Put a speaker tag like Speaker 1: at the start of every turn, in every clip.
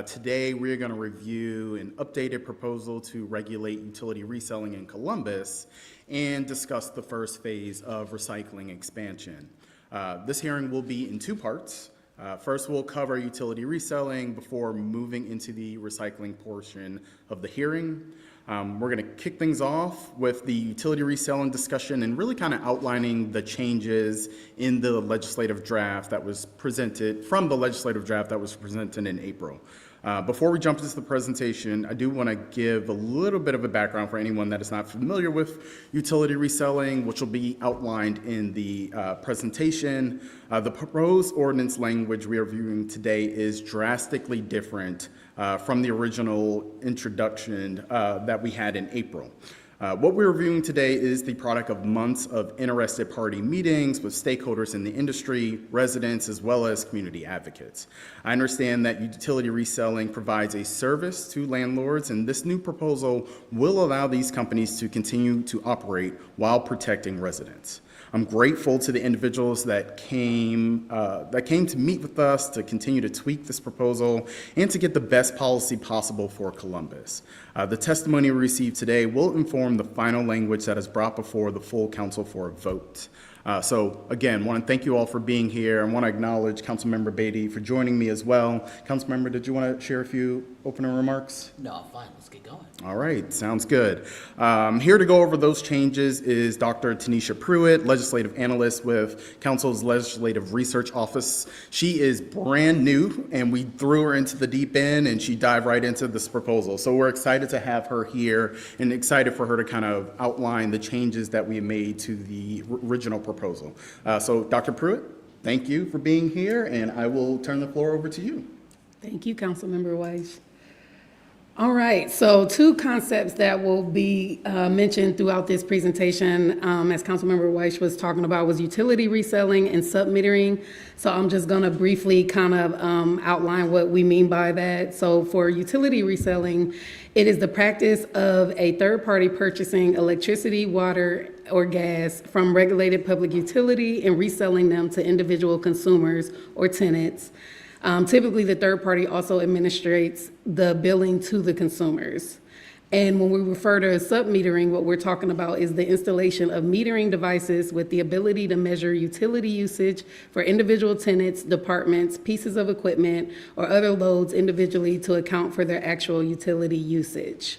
Speaker 1: Today, we're going to review an updated proposal to regulate utility reselling in Columbus and discuss the first phase of recycling expansion. This hearing will be in two parts. First, we'll cover utility reselling before moving into the recycling portion of the hearing. We're going to kick things off with the utility reselling discussion and really kind of outlining the changes in the legislative draft that was presented in April. Before we jump into the presentation, I do want to give a little bit of a background for anyone that is not familiar with utility reselling, which will be outlined in the presentation. The proposed ordinance language we are reviewing today is drastically different from the original introduction that we had in April. What we're reviewing today is the product of months of interested party meetings with stakeholders in the industry, residents, as well as community advocates. I understand that utility reselling provides a service to landlords, and this new proposal will allow these companies to continue to operate while protecting residents. I'm grateful to the individuals that came to meet with us to continue to tweak this proposal and to get the best policy possible for Columbus. The testimony we received today will inform the final language that is brought before the full council for a vote. So again, I want to thank you all for being here. I want to acknowledge Councilmember Beatty for joining me as well. Councilmember, did you want to share a few opening remarks?
Speaker 2: No, fine. Let's get going.
Speaker 1: All right, sounds good. Here to go over those changes is Dr. Tanisha Pruitt, legislative analyst with Council's Legislative Research Office. She is brand new, and we threw her into the deep end, and she dived right into this proposal. So we're excited to have her here and excited for her to kind of outline the changes that we made to the original proposal. So Dr. Pruitt, thank you for being here, and I will turn the floor over to you.
Speaker 3: Thank you, Councilmember Weiss. All right, so two concepts that will be mentioned throughout this presentation, as Councilmember Weiss was talking about, was utility reselling and submetering. So I'm just gonna briefly kind of outline what we mean by that. So for utility reselling, it is the practice of a third party purchasing electricity, water, or gas from regulated public utility and reselling them to individual consumers or tenants. Typically, the third party also administrates the billing to the consumers. And when we refer to submetering, what we're talking about is the installation of metering devices with the ability to measure utility usage for individual tenants, departments, pieces of equipment, or other loads individually to account for their actual utility usage.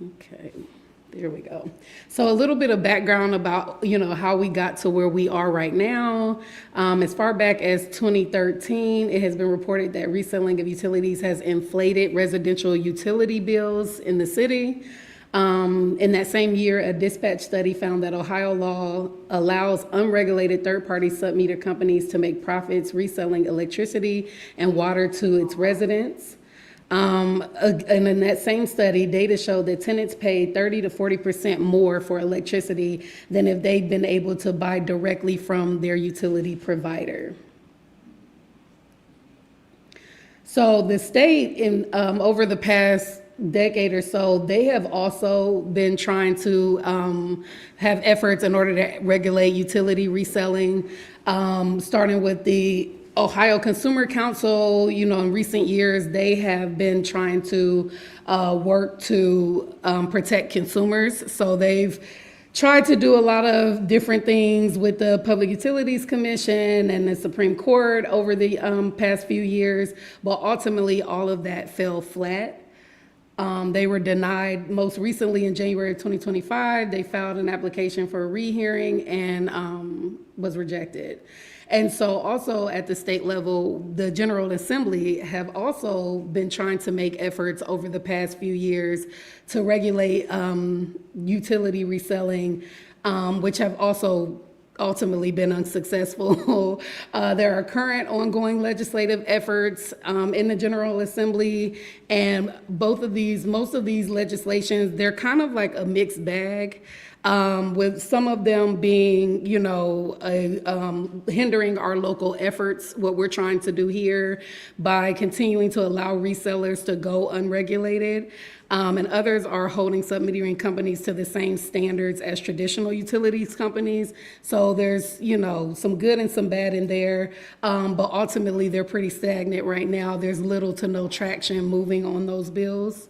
Speaker 3: Okay, there we go. So a little bit of background about, how we got to where we are right now. As far back as 2013, it has been reported that reselling of utilities has inflated residential utility bills in the city. In that same year, a dispatch study found that Ohio law allows unregulated third-party sub-meter companies to make profits reselling electricity and water to its residents. And in that same study, data showed that tenants paid 30 to 40% more for electricity than if they'd been able to buy directly from their utility provider. So the state, over the past decade or so, they have also been trying to have efforts in order to regulate utility reselling, starting with the Ohio Consumer Council. In recent years, they have been trying to work to protect consumers. So they've tried to do a lot of different things with the Public Utilities Commission and the Supreme Court over the past few years, but ultimately all of that fell flat. They were denied. Most recently in January of 2025, they filed an application for a rehearing and was rejected. And so also at the state level, the General Assembly have also been trying to make efforts over the past few years to regulate utility reselling, which have also ultimately been unsuccessful. There are current ongoing legislative efforts in the General Assembly, and most of these legislations, they're kind of like a mixed bag. With some of them being, hindering our local efforts, what we're trying to do here by continuing to allow resellers to go unregulated. And others are holding submetering companies to the same standards as traditional utilities companies. So there's, some good and some bad in there. But ultimately, they're pretty stagnant right now. There's little to no traction moving on those bills.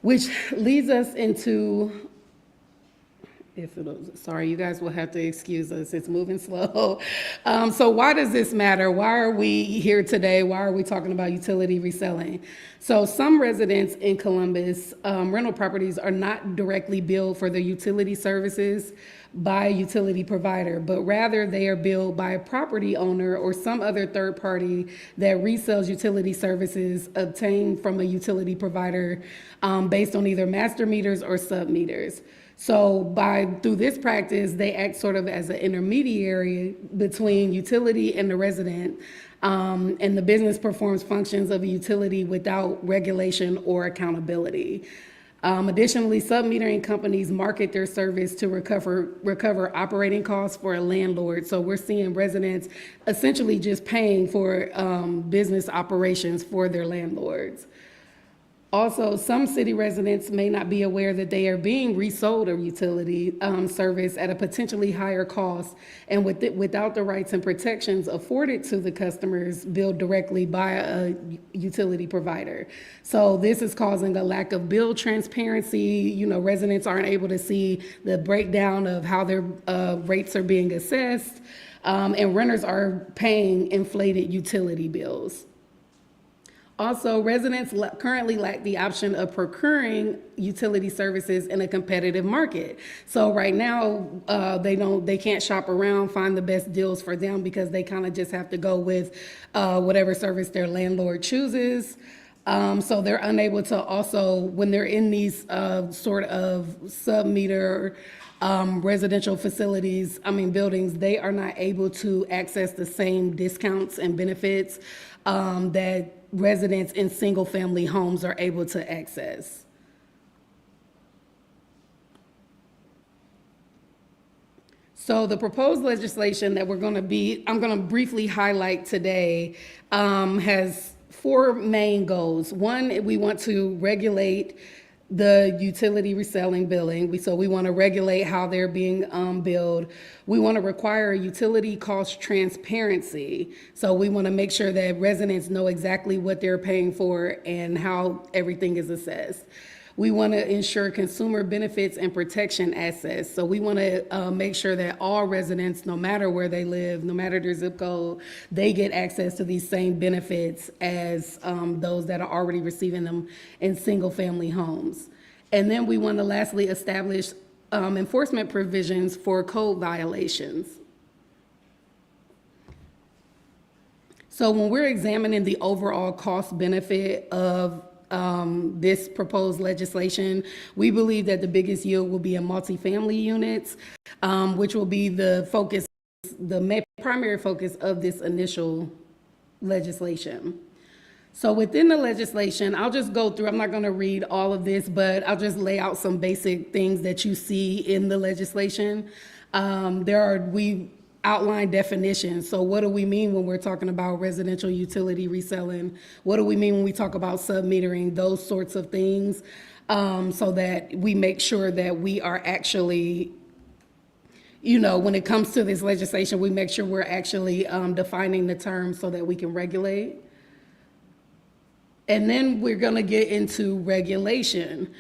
Speaker 3: Which leads us into, sorry, you guys will have to excuse us. It's moving slow. So why does this matter? Why are we here today? Why are we talking about utility reselling? So some residents in Columbus, rental properties are not directly billed for their utility services by a utility provider, but rather they are billed by a property owner or some other third party that resells utility services obtained from a utility provider based on either master meters or sub meters. So through this practice, they act sort of as an intermediary between utility and the resident, and the business performs functions of a utility without regulation or accountability. Additionally, sub-metering companies market their service to recover operating costs for a landlord. So we're seeing residents essentially just paying for business operations for their landlords. Also, some city residents may not be aware that they are being resold a utility service at a potentially higher cost and without the rights and protections afforded to the customers billed directly by a utility provider. So this is causing a lack of bill transparency. Residents aren't able to see the breakdown of how their rates are being assessed, and renters are paying inflated utility bills. Also, residents currently lack the option of procuring utility services in a competitive market. So right now, they can't shop around, find the best deals for them because they kind of just have to go with whatever service their landlord chooses. So they're unable to also, when they're in these sort of sub-meter residential buildings, they are not able to access the same discounts and benefits that residents in single-family homes are able to access. So the proposed legislation that I'm going to briefly highlight today has four main goals. One, we want to regulate the utility reselling billing. So we want to regulate how they're being billed. We want to require utility cost transparency. So we want to make sure that residents know exactly what they're paying for and how everything is assessed. We want to ensure consumer benefits and protection access. So we want to make sure that all residents, no matter where they live, no matter their zip code, they get access to these same benefits as those that are already receiving them in single-family homes. And then we want to lastly establish enforcement provisions for code violations. So when we're examining the overall cost benefit of this proposed legislation, we believe that the biggest yield will be in multifamily units, which will be the focus, primary focus of this initial legislation. So within the legislation, I'll just go through, I'm not going to read all of this, but I'll just lay out some basic things that you see in the legislation. We outline definitions. So what do we mean when we're talking about residential utility reselling? What do we mean when we talk about sub-metering? Those sorts of things, so that we make sure that we are actually, when it comes to this legislation, we make sure we're actually defining the terms so that we can regulate. And then we're going to get into regulation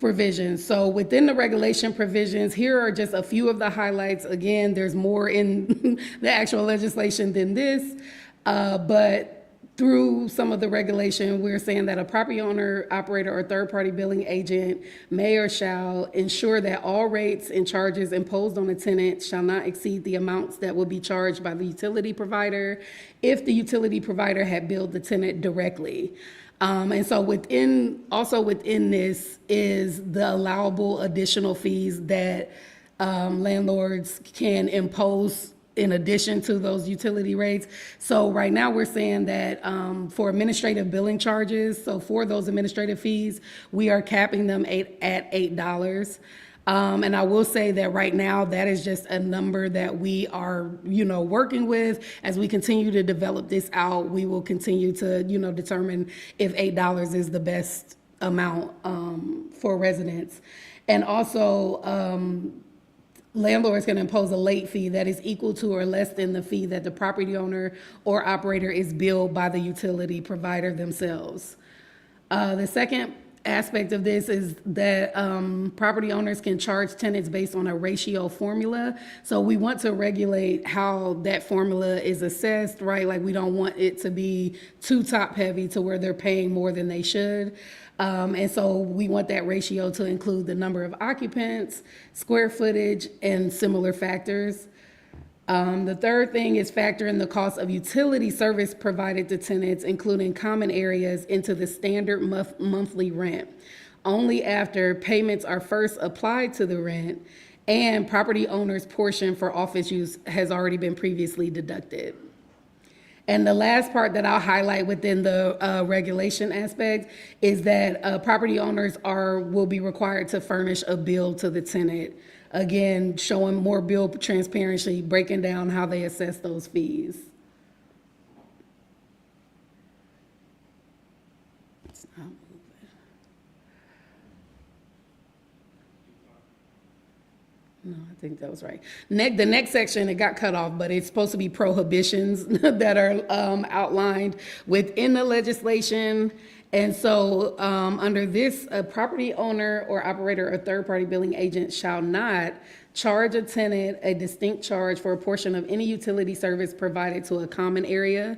Speaker 3: provisions. So within the regulation provisions, here are just a few of the highlights. Again, there's more in the actual legislation than this, but through some of the regulation, we're saying that a property owner, operator, or third-party billing agent may or shall ensure that all rates and charges imposed on a tenant shall not exceed the amounts that will be charged by the utility provider if the utility provider had billed the tenant directly. And so within this is the allowable additional fees that landlords can impose in addition to those utility rates. So right now we're saying that for administrative billing charges, so for those administrative fees, we are capping them at $8. And I will say that right now, that is just a number that we are, working with. As we continue to develop this out, we will continue to, determine if $8 is the best amount for residents. And also, landlords can impose a late fee that is equal to or less than the fee that the property owner or operator is billed by the utility provider themselves. The second aspect of this is that property owners can charge tenants based on a ratio formula. So we want to regulate how that formula is assessed, right? Like we don't want it to be too top heavy to where they're paying more than they should. And so we want that ratio to include the number of occupants, square footage, and similar factors. The third thing is factor in the cost of utility service provided to tenants, including common areas, into the standard monthly rent. Only after payments are first applied to the rent and property owner's portion for office use has already been previously deducted. And the last part that I'll highlight within the regulation aspect is that property owners will be required to furnish a bill to the tenant. Again, showing more bill transparency, breaking down how they assess those fees. It's not moving. No, I think that was right. The next section, it got cut off, but it's supposed to be prohibitions that are outlined within the legislation. And so under this, a property owner or operator or third-party billing agent shall not charge a tenant a distinct charge for a portion of any utility service provided to a common area.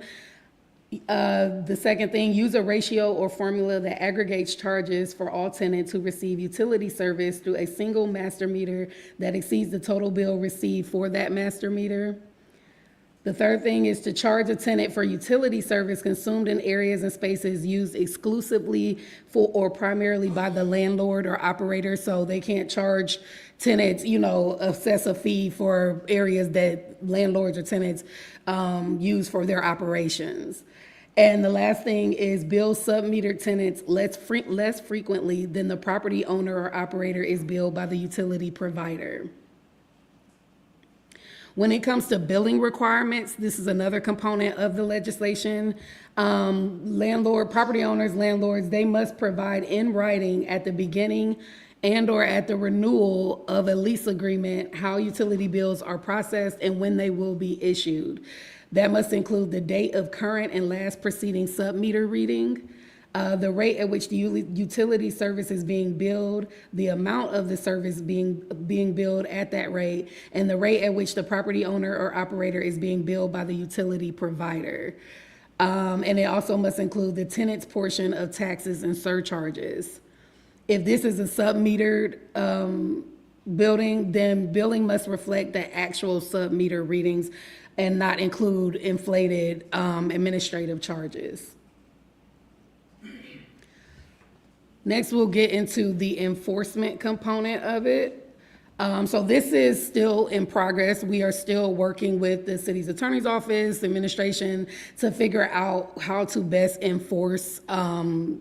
Speaker 3: The second thing, use a ratio or formula that aggregates charges for all tenants who receive utility service through a single master meter that exceeds the total bill received for that master meter. The third thing is to charge a tenant for utility service consumed in areas and spaces used exclusively for or primarily by the landlord or operator. So they can't charge tenants, assess a fee for areas that landlords or tenants use for their operations. And the last thing is bill sub-metered tenants less frequently than the property owner or operator is billed by the utility provider. When it comes to billing requirements, this is another component of the legislation. Property owners, landlords, they must provide in writing at the beginning and or at the renewal of a lease agreement how utility bills are processed and when they will be issued. That must include the date of current and last preceding sub-meter reading, the rate at which the utility service is being billed, the amount of the service being billed at that rate, and the rate at which the property owner or operator is being billed by the utility provider. And it also must include the tenant's portion of taxes and surcharges. If this is a sub-metered building, then billing must reflect the actual sub-meter readings and not include inflated administrative charges. Next, we'll get into the enforcement component of it. So this is still in progress. We are still working with the city's attorney's office, administration, to figure out how to best enforce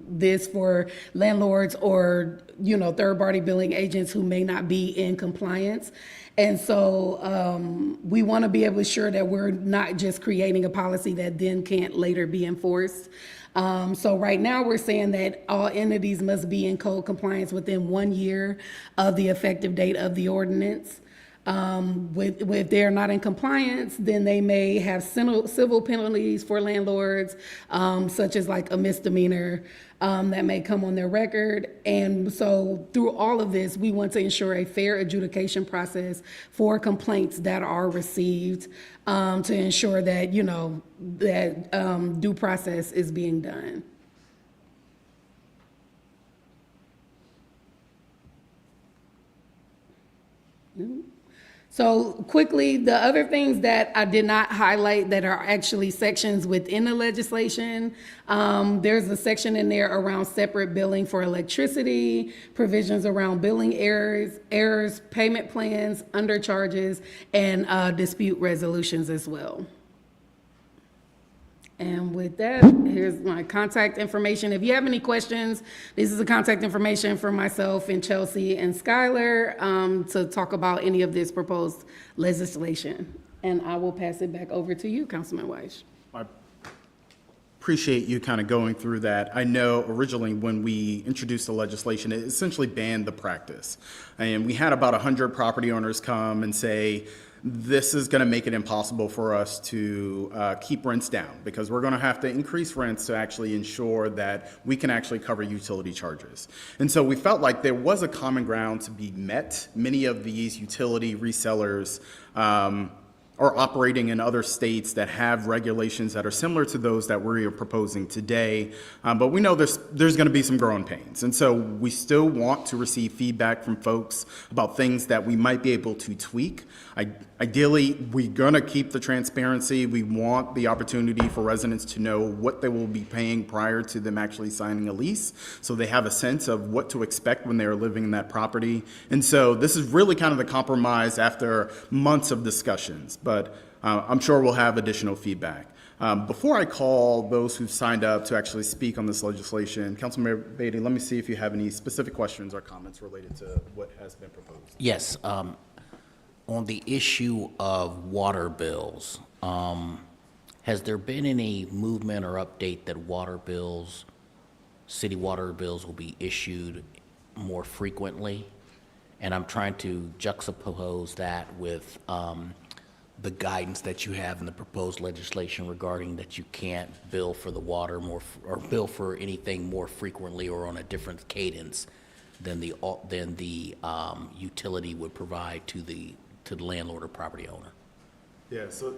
Speaker 3: this for landlords or, third-party billing agents who may not be in compliance. And so we want to be able to ensure that we're not just creating a policy that then can't later be enforced. So right now, we're saying that all entities must be in code compliance within 1 year of the effective date of the ordinance. If they're not in compliance, then they may have civil penalties for landlords, such as like a misdemeanor that may come on their record. And so through all of this, we want to ensure a fair adjudication process for complaints that are received, to ensure that, that due process is being done. So quickly, the other things that I did not highlight that are actually sections within the legislation, there's a section in there around separate billing for electricity, provisions around billing errors, payment plans, undercharges, and dispute resolutions as well. And with that, here's my contact information. If you have any questions, this is the contact information for myself and Chelsea and Skylar to talk about any of this proposed legislation. And I will pass it back over to you, Councilman Weiss.
Speaker 1: I appreciate you kind of going through that. I know originally when we introduced the legislation, it essentially banned the practice. And we had about 100 property owners come and say, this is going to make it impossible for us to keep rents down because we're going to have to increase rents to actually ensure that we can actually cover utility charges. And so we felt like there was a common ground to be met. Many of these utility resellers are operating in other states that have regulations that are similar to those that we're proposing today. But we know there's going to be some growing pains. And so we still want to receive feedback from folks about things that we might be able to tweak. Ideally, we're going to keep the transparency. We want the opportunity for residents to know what they will be paying prior to them actually signing a lease, so they have a sense of what to expect when they are living in that property. And so this is really kind of the compromise after months of discussions, but I'm sure we'll have additional feedback. Before I call those who've signed up to actually speak on this legislation, Councilmember Beatty, let me see if you have any specific questions or comments related to what has been proposed.
Speaker 2: Yes. On the issue of water bills, has there been any movement or update that city water bills will be issued more frequently? And I'm trying to juxtapose that with the guidance that you have in the proposed legislation regarding that you can't bill for the water or bill for anything more frequently or on a different cadence than the utility would provide to the landlord or property owner.
Speaker 1: Yeah, so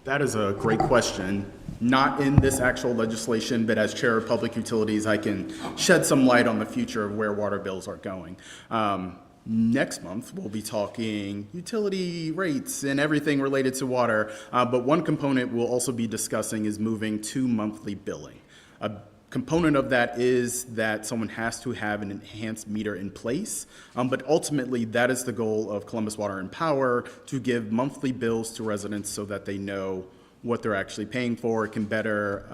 Speaker 1: that is a great question. Not in this actual legislation, but as Chair of Public Utilities, I can shed some light on the future of where water bills are going. Next month, we'll be talking utility rates and everything related to water, but one component we'll also be discussing is moving to monthly billing. A component of that is that someone has to have an enhanced meter in place, but ultimately that is the goal of Columbus Water and Power, to give monthly bills to residents so that they know what they're actually paying for, can better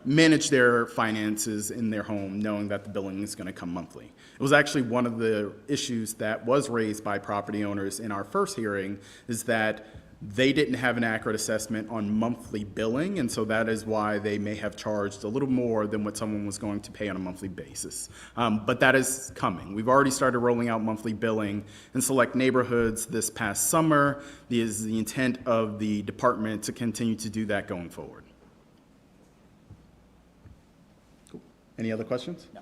Speaker 1: manage their finances in their home, knowing that the billing is going to come monthly. It was actually one of the issues that was raised by property owners in our first hearing, is that they didn't have an accurate assessment on monthly billing, and so that is why they may have charged a little more than what someone was going to pay on a monthly basis. But that is coming. We've already started rolling out monthly billing in select neighborhoods this past summer. It is the intent of the department to continue to do that going forward. Cool. Any other questions?
Speaker 2: No.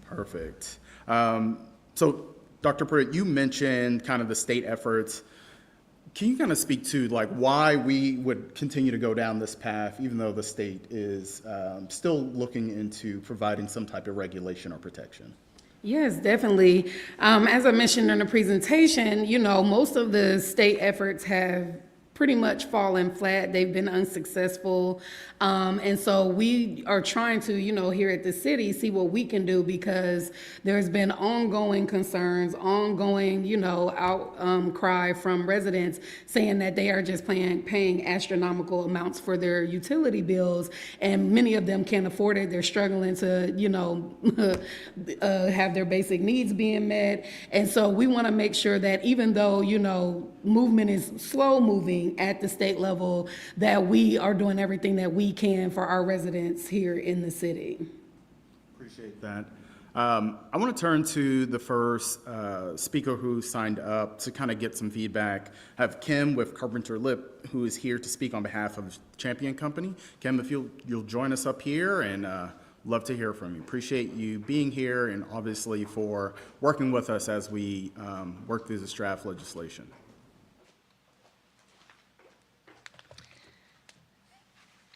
Speaker 1: Perfect. So, Dr. Pruitt, you mentioned kind of the state efforts. Can you kind of speak to why we would continue to go down this path, even though the state is still looking into providing some type of regulation or protection?
Speaker 3: Yes, definitely. As I mentioned in the presentation, most of the state efforts have pretty much fallen flat. They've been unsuccessful. And so we are trying to, here at the city, see what we can do because there's been ongoing concerns, ongoing, outcry from residents saying that they are just paying astronomical amounts for their utility bills, and many of them can't afford it. They're struggling to, have their basic needs being met. And so we want to make sure that even though, movement is slow moving at the state level, that we are doing everything that we can for our residents here in the city.
Speaker 1: Appreciate that. I want to turn to the first speaker who signed up to kind of get some feedback. I have Kim with Carpenter Lip, who is here to speak on behalf of Champion Company. Kim, if you'll join us up here, and love to hear from you. Appreciate you being here and obviously for working with us as we work through this draft legislation.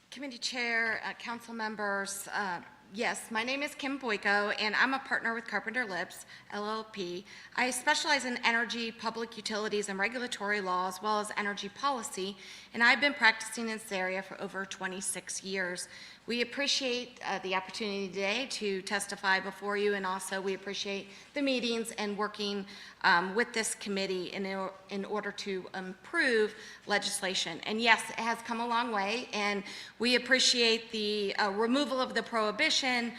Speaker 4: Committee Chair, council members, yes, my name is Kim Boyko, and I'm a partner with Carpenter Lips, LLP. I specialize in energy, public utilities, and regulatory law, as well as energy policy, and I've been practicing in this area for over 26 years. We appreciate the opportunity today to testify before you, and also we appreciate the meetings and working with this committee in order to improve legislation. And yes, it has come a long way, and we appreciate the removal of the prohibition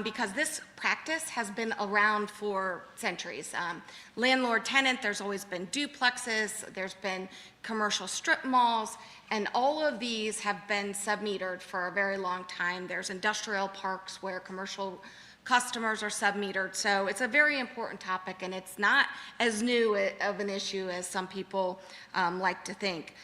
Speaker 4: because this practice has been around for centuries. Landlord-tenant, there's always been duplexes, there's been commercial strip malls, and all of these have been sub-metered for a very long time. There's industrial parks where commercial customers are sub-metered. So it's a very important topic, and it's not as new of an issue as some people like to think.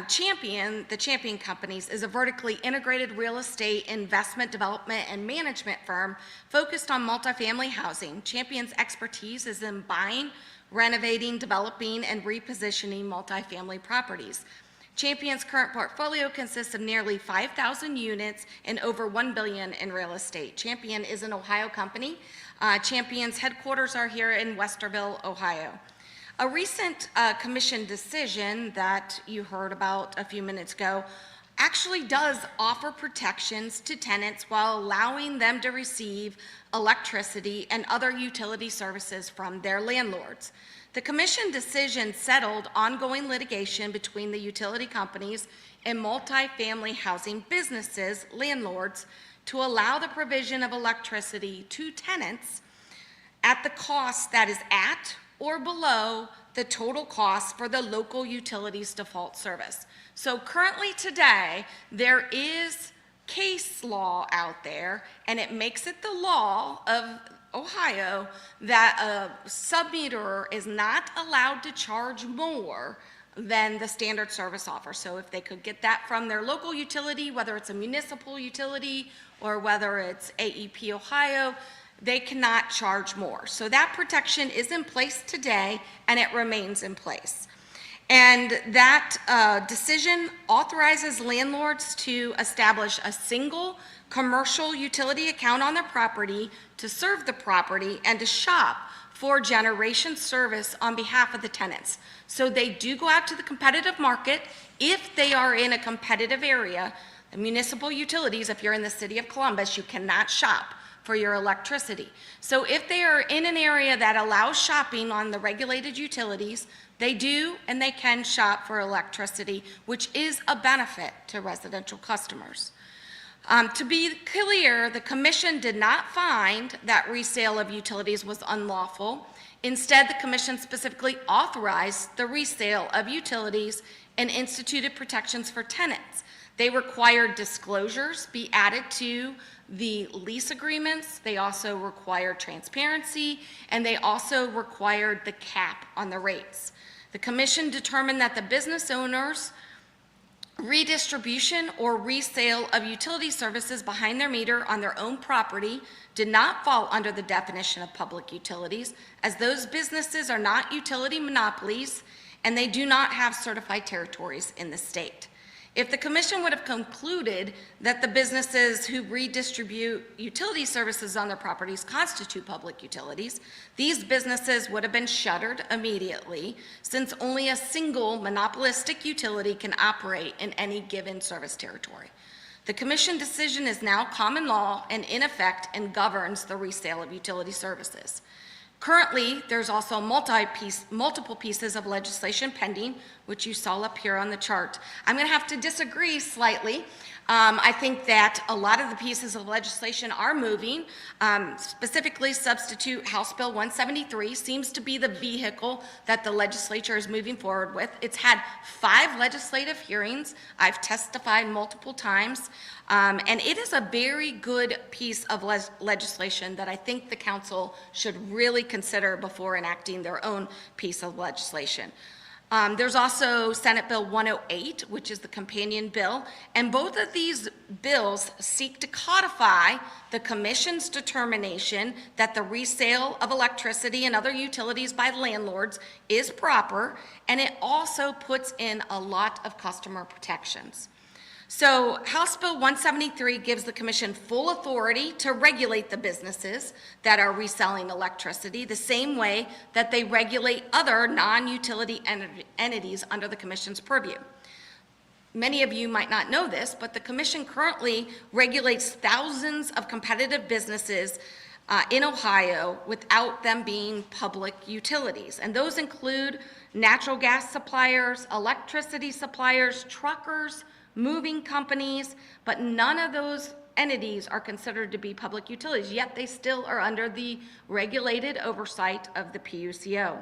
Speaker 4: Champion, the Champion Companies, is a vertically integrated real estate investment development and management firm focused on multifamily housing. Champion's expertise is in buying, renovating, developing, and repositioning multifamily properties. Champion's current portfolio consists of nearly 5,000 units and over $1 billion in real estate. Champion is an Ohio company. Champion's headquarters are here in Westerville, Ohio. A recent commission decision that you heard about a few minutes ago actually does offer protections to tenants while allowing them to receive electricity and other utility services from their landlords. The commission decision settled ongoing litigation between the utility companies and multifamily housing businesses, landlords, to allow the provision of electricity to tenants at the cost that is at or below the total cost for the local utilities default service. So currently today, there is case law out there, and it makes it the law of Ohio that a sub-meterer is not allowed to charge more than the standard service offer. So if they could get that from their local utility, whether it's a municipal utility or whether it's AEP Ohio, they cannot charge more. So that protection is in place today, and it remains in place. And that decision authorizes landlords to establish a single commercial utility account on their property to serve the property and to shop for generation service on behalf of the tenants. So they do go out to the competitive market if they are in a competitive area. The municipal utilities, if you're in the city of Columbus, you cannot shop for your electricity. So if they are in an area that allows shopping on the regulated utilities, they do and they can shop for electricity, which is a benefit to residential customers. To be clear, the commission did not find that resale of utilities was unlawful. Instead, the commission specifically authorized the resale of utilities and instituted protections for tenants. They required disclosures be added to the lease agreements. They also required transparency, and they also required the cap on the rates. The commission determined that the business owners' redistribution or resale of utility services behind their meter on their own property did not fall under the definition of public utilities, as those businesses are not utility monopolies and they do not have certified territories in the state. If the commission would have concluded that the businesses who redistribute utility services on their properties constitute public utilities, these businesses would have been shuttered immediately, since only a single monopolistic utility can operate in any given service territory. The commission decision is now common law and in effect and governs the resale of utility services. Currently, there's also multiple pieces of legislation pending, which you saw up here on the chart. I'm going to have to disagree slightly. I think that a lot of the pieces of legislation are moving. Specifically, substitute House Bill 173 seems to be the vehicle that the legislature is moving forward with. It's had 5 legislative hearings. I've testified multiple times. And it is a very good piece of legislation that I think the council should really consider before enacting their own piece of legislation. There's also Senate Bill 108, which is the companion bill, and both of these bills seek to codify the commission's determination that the resale of electricity and other utilities by landlords is proper, and it also puts in a lot of customer protections. So House Bill 173 gives the commission full authority to regulate the businesses that are reselling electricity the same way that they regulate other non-utility entities under the commission's purview. Many of you might not know this, but the commission currently regulates thousands of competitive businesses in Ohio without them being public utilities. And those include natural gas suppliers, electricity suppliers, truckers, moving companies, but none of those entities are considered to be public utilities, yet they still are under the regulated oversight of the PUCO.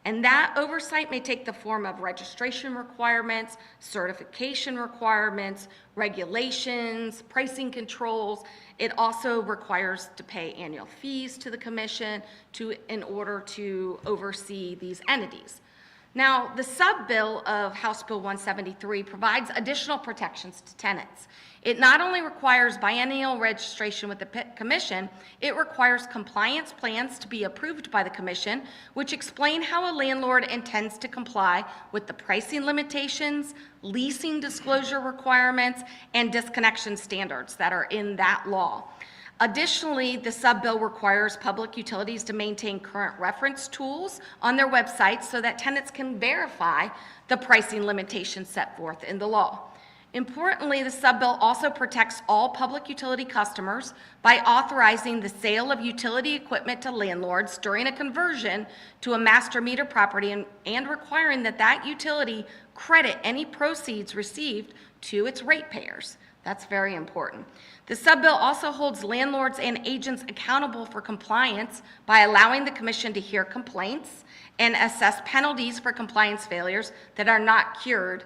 Speaker 4: And that oversight may take the form of registration requirements, certification requirements, regulations, pricing controls. It also requires to pay annual fees to the commission in order to oversee these entities. Now, the sub-bill of House Bill 173 provides additional protections to tenants. It not only requires biennial registration with the commission, it requires compliance plans to be approved by the commission, which explain how a landlord intends to comply with the pricing limitations, leasing disclosure requirements, and disconnection standards that are in that law. Additionally, the sub-bill requires public utilities to maintain current reference tools on their websites so that tenants can verify the pricing limitations set forth in the law. Importantly, the sub-bill also protects all public utility customers by authorizing the sale of utility equipment to landlords during a conversion to a master meter property and requiring that that utility credit any proceeds received to its ratepayers. That's very important. The sub-bill also holds landlords and agents accountable for compliance by allowing the commission to hear complaints and assess penalties for compliance failures that are not cured,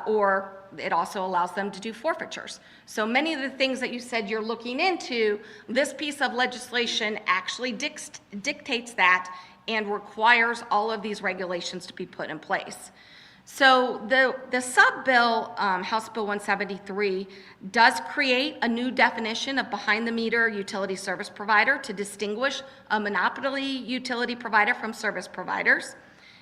Speaker 4: or it also allows them to do forfeitures. So many of the things that you said you're looking into, this piece of legislation actually dictates that and requires all of these regulations to be put in place. So the sub-bill, House Bill 173, does create a new definition of behind-the-meter utility service provider to distinguish a monopoly utility provider from service providers.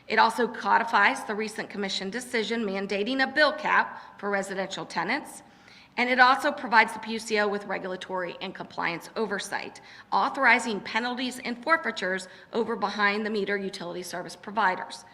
Speaker 4: It also codifies the recent commission decision mandating a bill cap for residential tenants. And it also provides the PUCO with regulatory and compliance oversight, authorizing penalties and forfeitures over behind-the-meter utility service providers.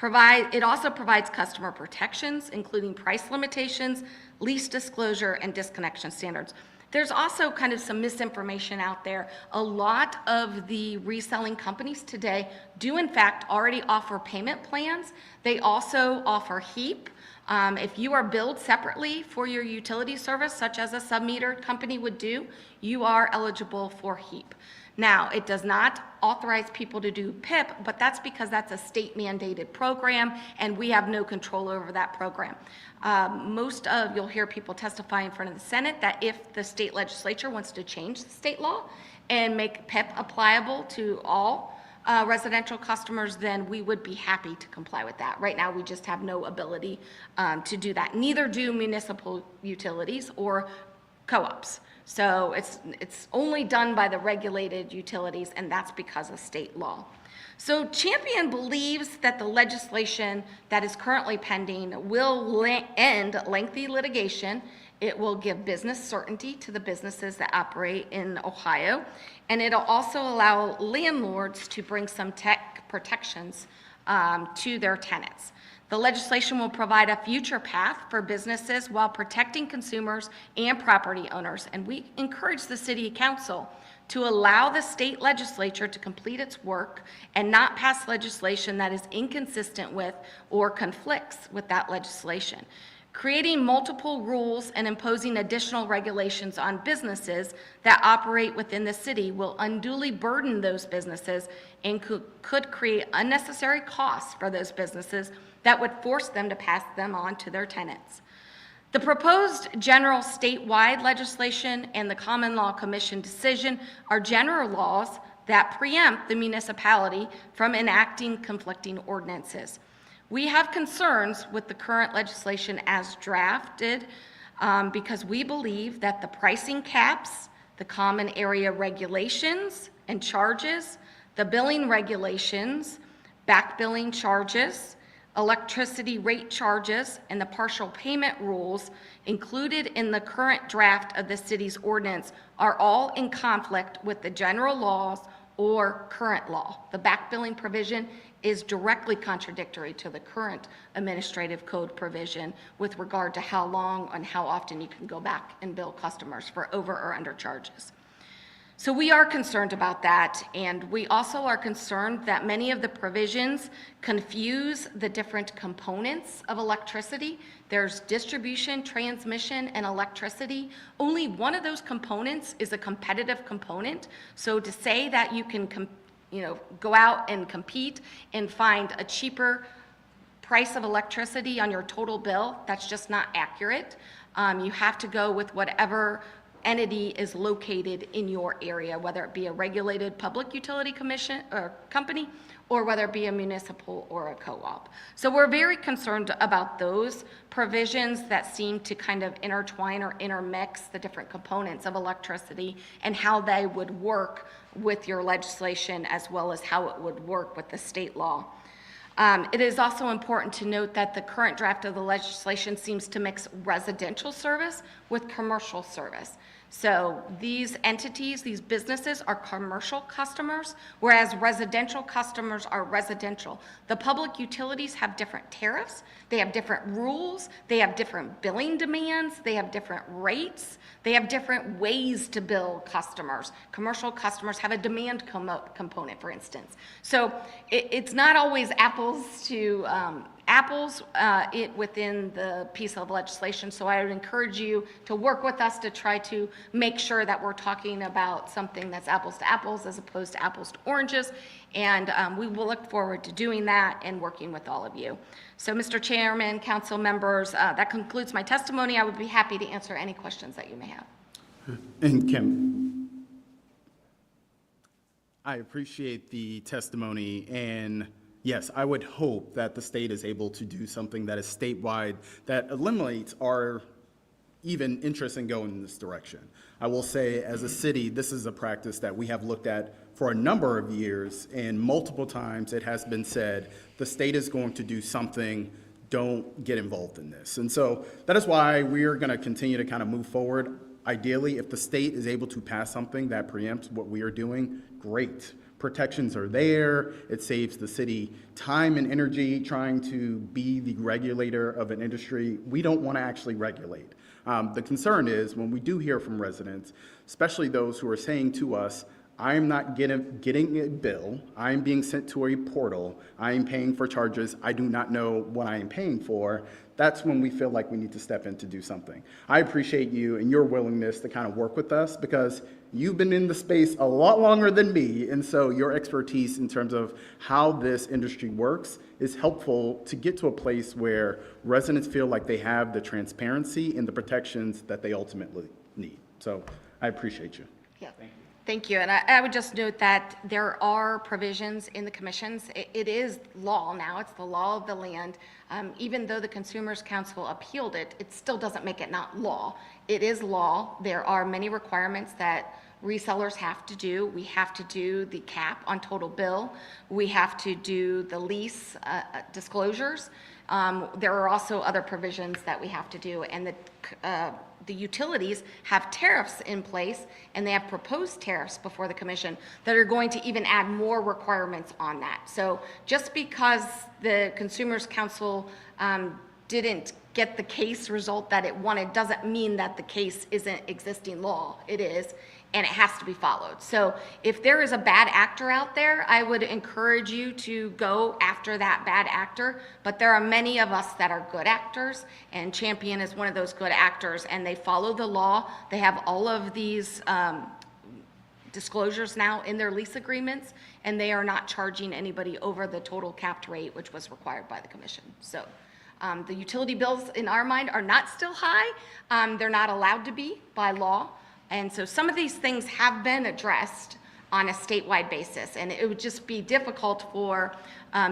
Speaker 4: It also provides customer protections, including price limitations, lease disclosure, and disconnection standards. There's also kind of some misinformation out there. A lot of the reselling companies today do in fact already offer payment plans. They also offer HEAP. If you are billed separately for your utility service, such as a sub-meter company would do, you are eligible for HEAP. Now, it does not authorize people to do PIP, but that's because that's a state-mandated program, and we have no control over that program. You'll hear people testify in front of the Senate that if the state legislature wants to change the state law and make PIP applicable to all residential customers, then we would be happy to comply with that. Right now, we just have no ability to do that. Neither do municipal utilities or co-ops. So it's only done by the regulated utilities, and that's because of state law. So Champion believes that the legislation that is currently pending will end lengthy litigation. It will give business certainty to the businesses that operate in Ohio, and it'll also allow landlords to bring some tech protections to their tenants. The legislation will provide a future path for businesses while protecting consumers and property owners, and we encourage the City Council to allow the state legislature to complete its work and not pass legislation that is inconsistent with or conflicts with that legislation. Creating multiple rules and imposing additional regulations on businesses that operate within the city will unduly burden those businesses and could create unnecessary costs for those businesses that would force them to pass them on to their tenants. The proposed general statewide legislation and the Common Law Commission decision are general laws that preempt the municipality from enacting conflicting ordinances. We have concerns with the current legislation as drafted because we believe that the pricing caps, the common area regulations and charges, the billing regulations, back billing charges, electricity rate charges, and the partial payment rules included in the current draft of the city's ordinance are all in conflict with the general laws or current law. The back billing provision is directly contradictory to the current administrative code provision with regard to how long and how often you can go back and bill customers for over or under charges. So we are concerned about that, and we also are concerned that many of the provisions confuse the different components of electricity. There's distribution, transmission, and electricity. Only one of those components is a competitive component. So to say that you can go out and compete and find a cheaper price of electricity on your total bill, that's just not accurate. You have to go with whatever entity is located in your area, whether it be a regulated public utility commission or company, or whether it be a municipal or a co-op. So we're very concerned about those provisions that seem to kind of intertwine or intermix the different components of electricity and how they would work with your legislation as well as how it would work with the state law. It is also important to note that the current draft of the legislation seems to mix residential service with commercial service. So these entities, these businesses are commercial customers, whereas residential customers are residential. The public utilities have different tariffs, they have different rules, they have different billing demands, they have different rates, they have different ways to bill customers. Commercial customers have a demand component, for instance. So it's not always apples to apples within the piece of legislation. So I would encourage you to work with us to try to make sure that we're talking about something that's apples to apples as opposed to apples to oranges. And we will look forward to doing that and working with all of you. So Mr. Chairman, council members, that concludes my testimony. I would be happy to answer any questions that you may have.
Speaker 1: And Kim, I appreciate the testimony, and yes, I would hope that the state is able to do something that is statewide that eliminates our even interest in going in this direction. I will say, as a city, this is a practice that we have looked at for a number of years, and multiple times it has been said, the state is going to do something, don't get involved in this. And so that is why we're going to continue to kind of move forward. Ideally, if the state is able to pass something that preempts what we are doing, great. Protections are there. It saves the city time and energy trying to be the regulator of an industry we don't want to actually regulate. The concern is when we do hear from residents, especially those who are saying to us, I am not getting a bill, I am being sent to a portal, I am paying for charges, I do not know what I am paying for, that's when we feel like we need to step in to do something. I appreciate you and your willingness to kind of work with us because you've been in the space a lot longer than me, and so your expertise in terms of how this industry works is helpful to get to a place where residents feel like they have the transparency and the protections that they ultimately need. So I appreciate you.
Speaker 4: Yeah. Thank you. And I would just note that there are provisions in the commissions. It is law now. It's the law of the land. Even though the Consumers Council appealed it, it still doesn't make it not law. It is law. There are many requirements that resellers have to do. We have to do the cap on total bill. We have to do the lease disclosures. There are also other provisions that we have to do, and the utilities have tariffs in place, and they have proposed tariffs before the commission that are going to even add more requirements on that. So just because the Consumers Council didn't get the case result that it wanted doesn't mean that the case isn't existing law. It is, and it has to be followed. So if there is a bad actor out there, I would encourage you to go after that bad actor, but there are many of us that are good actors, and Champion is one of those good actors, and they follow the law. They have all of these disclosures now in their lease agreements, and they are not charging anybody over the total capped rate, which was required by the commission. So the utility bills in our mind are not still high. They're not allowed to be by law. And so some of these things have been addressed on a statewide basis. And it would just be difficult for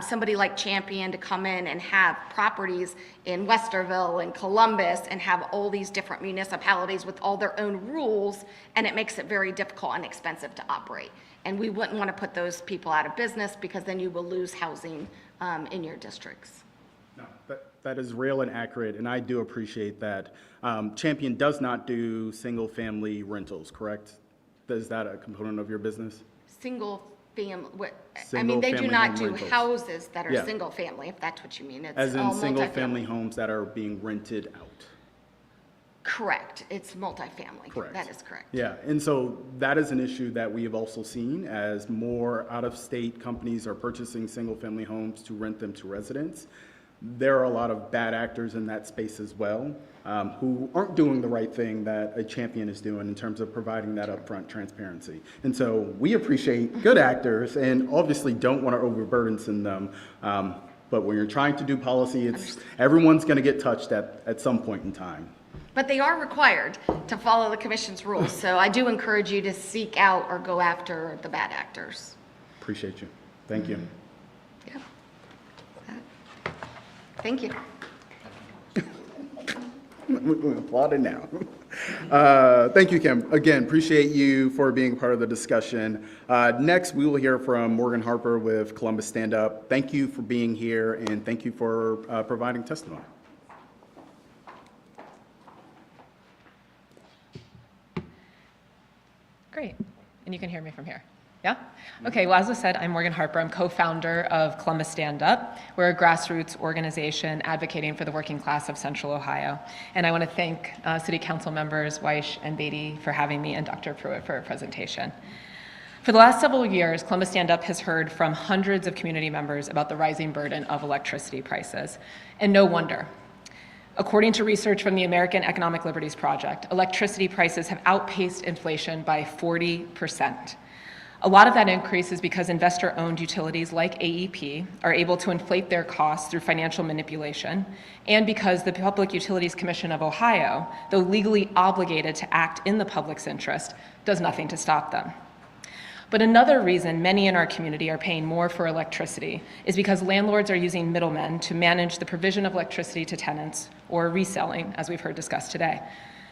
Speaker 4: somebody like Champion to come in and have properties in Westerville and Columbus and have all these different municipalities with all their own rules. And it makes it very difficult and expensive to operate. And we wouldn't want to put those people out of business, because then you will lose housing in your districts.
Speaker 1: No, that is real and accurate, and I do appreciate that. Champion does not do single-family rentals, correct? Is that a component of your business?
Speaker 4: Single family, I mean, they do
Speaker 1: Single-family
Speaker 4: not
Speaker 1: home
Speaker 4: do
Speaker 1: rentals.
Speaker 4: houses that are
Speaker 1: Yeah.
Speaker 4: single family, if that's what you mean. It's
Speaker 1: As in
Speaker 4: all
Speaker 1: single-family
Speaker 4: multifamily.
Speaker 1: homes that are being rented out?
Speaker 4: Correct, it's multifamily.
Speaker 1: Correct.
Speaker 4: That is correct.
Speaker 1: Yeah, and so that is an issue that we have also seen as more out-of-state companies are purchasing single-family homes to rent them to residents. There are a lot of bad actors in that space as well, who aren't doing the right thing that a Champion is doing in terms of providing that upfront transparency. And so we appreciate good actors and obviously don't want to overburden them. But when you're trying to do policy, everyone's going to get touched at some point in time.
Speaker 4: But they are required to follow the commission's rules, so I do encourage you to seek out or go after the bad actors.
Speaker 1: Appreciate you. Thank you.
Speaker 4: Yeah. Thank you.
Speaker 1: We're applauding now. Thank you, Kim. Again, appreciate you for being part of the discussion. Next, we will hear from Morgan Harper with Columbus Stand Up. Thank you for being here, and thank you for providing testimony.
Speaker 5: Great. And you can hear me from here. Yeah? Okay, well, as I said, I'm Morgan Harper. I'm co-founder of Columbus Stand Up. We're a grassroots organization advocating for the working class of Central Ohio. And I want to thank City Council members Weish and Beatty for having me, and Dr. Pruitt for a presentation. For the last several years, Columbus Stand Up has heard from hundreds of community members about the rising burden of electricity prices. And no wonder. According to research from the American Economic Liberties Project, electricity prices have outpaced inflation by 40%. A lot of that increase is because investor-owned utilities like AEP are able to inflate their costs through financial manipulation, and because the Public Utilities Commission of Ohio, though legally obligated to act in the public's interest, does nothing to stop them. But another reason many in our community are paying more for electricity is because landlords are using middlemen to manage the provision of electricity to tenants, or reselling, as we've heard discussed today,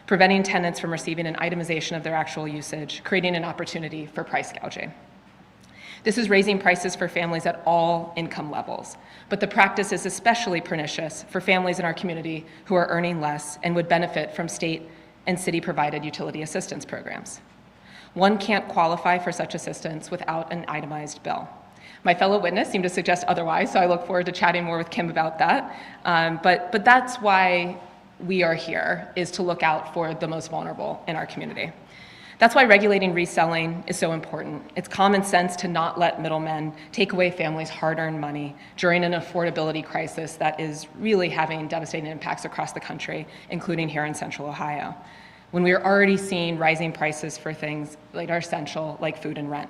Speaker 5: preventing tenants from receiving an itemization of their actual usage, creating an opportunity for price gouging. This is raising prices for families at all income levels, but the practice is especially pernicious for families in our community who are earning less and would benefit from state and city-provided utility assistance programs. One can't qualify for such assistance without an itemized bill. My fellow witness seemed to suggest otherwise, so I look forward to chatting more with Kim about that. But that's why we are here, is to look out for the most vulnerable in our community. That's why regulating reselling is so important. It's common sense to not let middlemen take away families' hard-earned money during an affordability crisis that is really having devastating impacts across the country, including here in Central Ohio, when we are already seeing rising prices for things that are essential, like food and rent.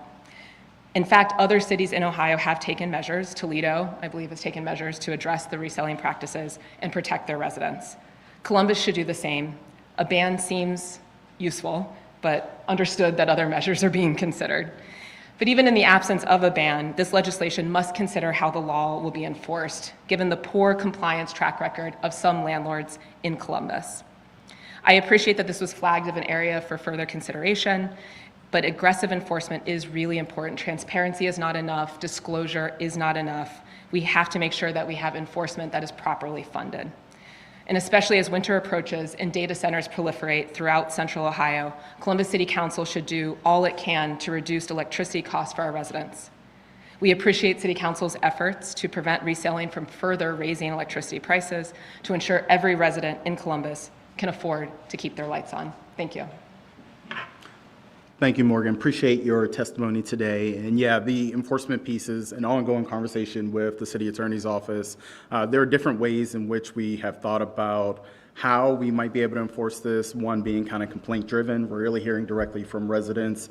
Speaker 5: In fact, other cities in Ohio have taken measures. Toledo, I believe, has taken measures to address the reselling practices and protect their residents. Columbus should do the same. A ban seems useful, but understood that other measures are being considered. But even in the absence of a ban, this legislation must consider how the law will be enforced, given the poor compliance track record of some landlords in Columbus. I appreciate that this was flagged as an area for further consideration, But aggressive enforcement is really important. Transparency is not enough. Disclosure is not enough. We have to make sure that we have enforcement that is properly funded. And especially as winter approaches and data centers proliferate throughout Central Ohio, Columbus City Council should do all it can to reduce electricity costs for our residents. We appreciate City Council's efforts to prevent reselling from further raising electricity prices to ensure every resident in Columbus can afford to keep their lights on. Thank you.
Speaker 1: Thank you, Morgan. Appreciate your testimony today. And yeah, the enforcement piece is an ongoing conversation with the city attorney's office. There are different ways in which we have thought about how we might be able to enforce this. One being kind of complaint driven. We're really hearing directly from residents.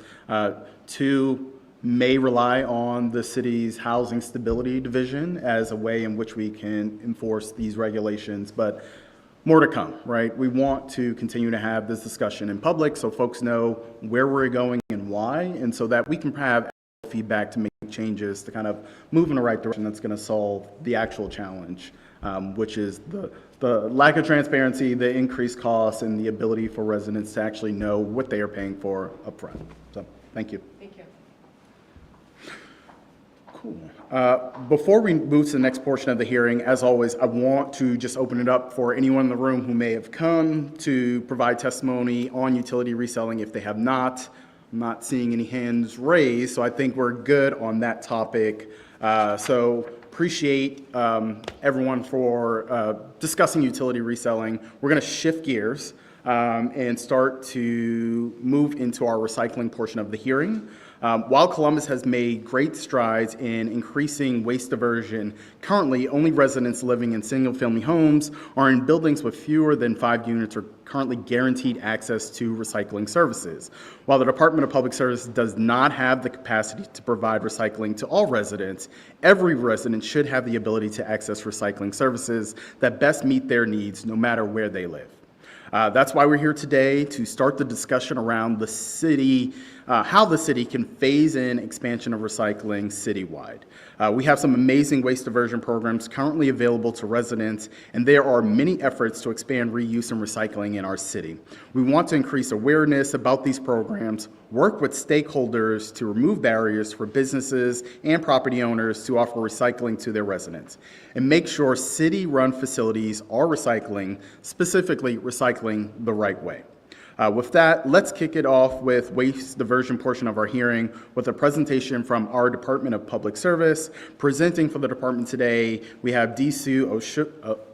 Speaker 1: Two, may rely on the city's housing stability division as a way in which we can enforce these regulations. But more to come, right? We want to continue to have this discussion in public so folks know where we're going and why, and so that we can have feedback to make changes to kind of move in the right direction that's going to solve the actual challenge, which is the lack of transparency, the increased costs, and the ability for residents to actually know what they are paying for upfront. So, thank you.
Speaker 5: Thank you.
Speaker 1: Cool. Before we move to the next portion of the hearing, as always, I want to just open it up for anyone in the room who may have come to provide testimony on utility reselling if they have not. I'm not seeing any hands raised, so I think we're good on that topic. So appreciate everyone for discussing utility reselling. We're going to shift gears and start to move into our recycling portion of the hearing. While Columbus has made great strides in increasing waste diversion, currently only residents living in single-family homes or in buildings with fewer than 5 units are currently guaranteed access to recycling services. While the Department of Public Service does not have the capacity to provide recycling to all residents, every resident should have the ability to access recycling services that best meet their needs, no matter where they live. That's why we're here today, to start the discussion around the city, how the city can phase in expansion of recycling citywide. We have some amazing waste diversion programs currently available to residents, and there are many efforts to expand reuse and recycling in our city. We want to increase awareness about these programs, work with stakeholders to remove barriers for businesses and property owners to offer recycling to their residents, and make sure city-run facilities are recycling, specifically recycling the right way. With that, let's kick it off with waste diversion portion of our hearing with a presentation from our Department of Public Service. Presenting for the department today, we have Disu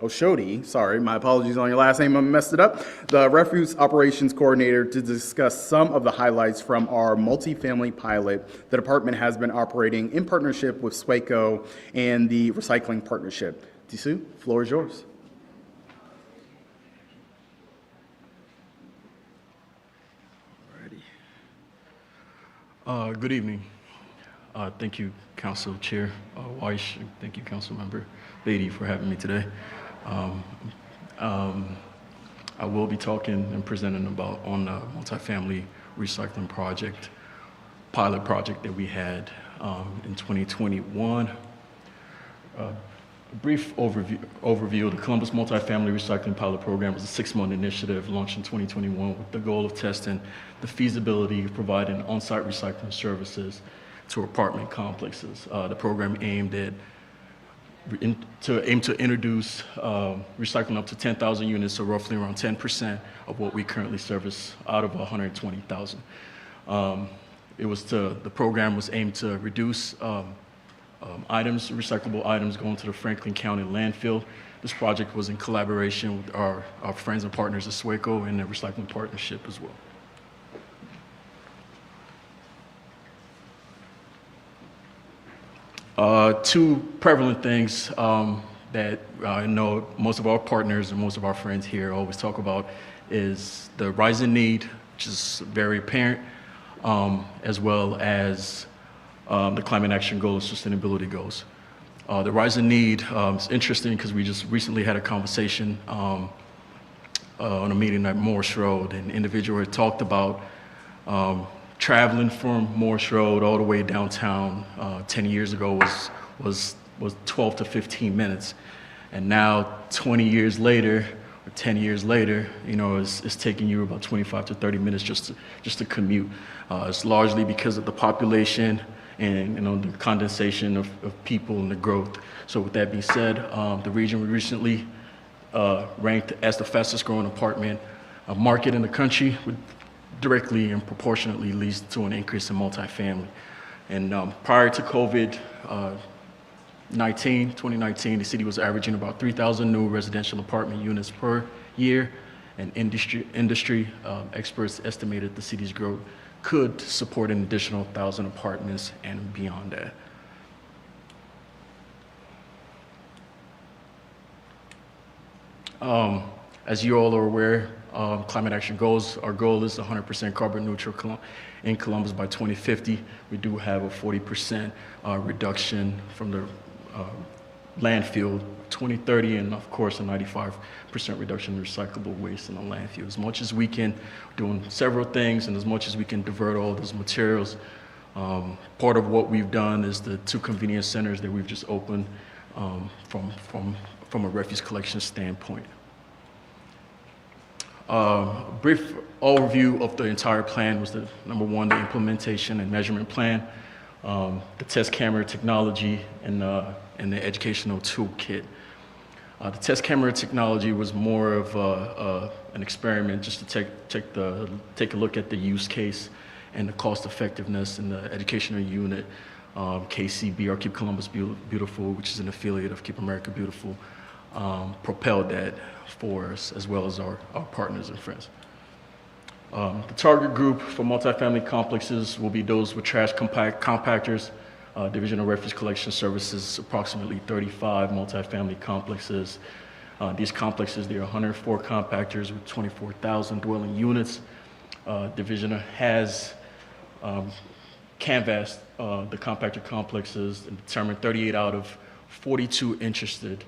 Speaker 1: Oshodi, sorry, my apologies on your last name, I messed it up, the Refuse Operations Coordinator, to discuss some of the highlights from our multifamily pilot the department has been operating in partnership with SWACO and the Recycling Partnership. Disu, floor is yours.
Speaker 6: Good evening. Thank you, Council Chair Weish, and thank you, Council Member Beatty, for having me today. I will be talking and presenting about on the multifamily recycling project, pilot project that we had in 2021. A brief overview, the Columbus Multifamily Recycling Pilot Program was a 6-month initiative launched in 2021 with the goal of testing the feasibility of providing on-site recycling services to apartment complexes. The program aimed to introduce recycling up to 10,000 units, so roughly around 10% of what we currently service out of 120,000. The program was aimed to reduce recyclable items going to the Franklin County landfill. This project was in collaboration with our friends and partners at SWACO and the Recycling Partnership as well. Two prevalent things that I know most of our partners and most of our friends here always talk about is the rising need, which is very apparent, as well as the climate action goals, sustainability goals. The rising need is interesting because we just recently had a conversation on a meeting at Morris Road, and an individual had talked about traveling from Morris Road all the way downtown 10 years ago was 12 to 15 minutes. And now, 20 years later, 10 years later, you know, it's taking you about 25 to 30 minutes just to commute. It's largely because of the population and, you know, the condensation of people and the growth. So with that being said, the region recently ranked as the fastest growing apartment market in the country, with directly and proportionately leads to an increase in multifamily. And prior to COVID-19, the city was averaging about 3,000 new residential apartment units per year, and industry experts estimated the city's growth could support an additional 1,000 apartments and beyond that. As you all are aware, climate action goals, our goal is 100% carbon neutral in Columbus by 2050. We do have a 40% reduction from the landfill 2030, and of course a 95% reduction in recyclable waste in the landfill. As much as we can, doing several things, and as much as we can divert all those materials, part of what we've done is the 2 convenience centers that we've just opened from a refuse collection standpoint. Brief overview of the entire plan was the number 1, the implementation and measurement plan, the test camera technology, and the educational toolkit. The test camera technology was more of an experiment just to take a look at the use case and the cost effectiveness in the educational unit. KCB, or Keep Columbus Beautiful, which is an affiliate of Keep America Beautiful, propelled that for us, as well as our partners and friends. The target group for multifamily complexes will be those with trash compactors. Division of Refuse Collection Services, approximately 35 multifamily complexes. These complexes, there are 104 compactors with 24,000 dwelling units. Division has canvassed the compactor complexes and determined 38 out of 42 interested.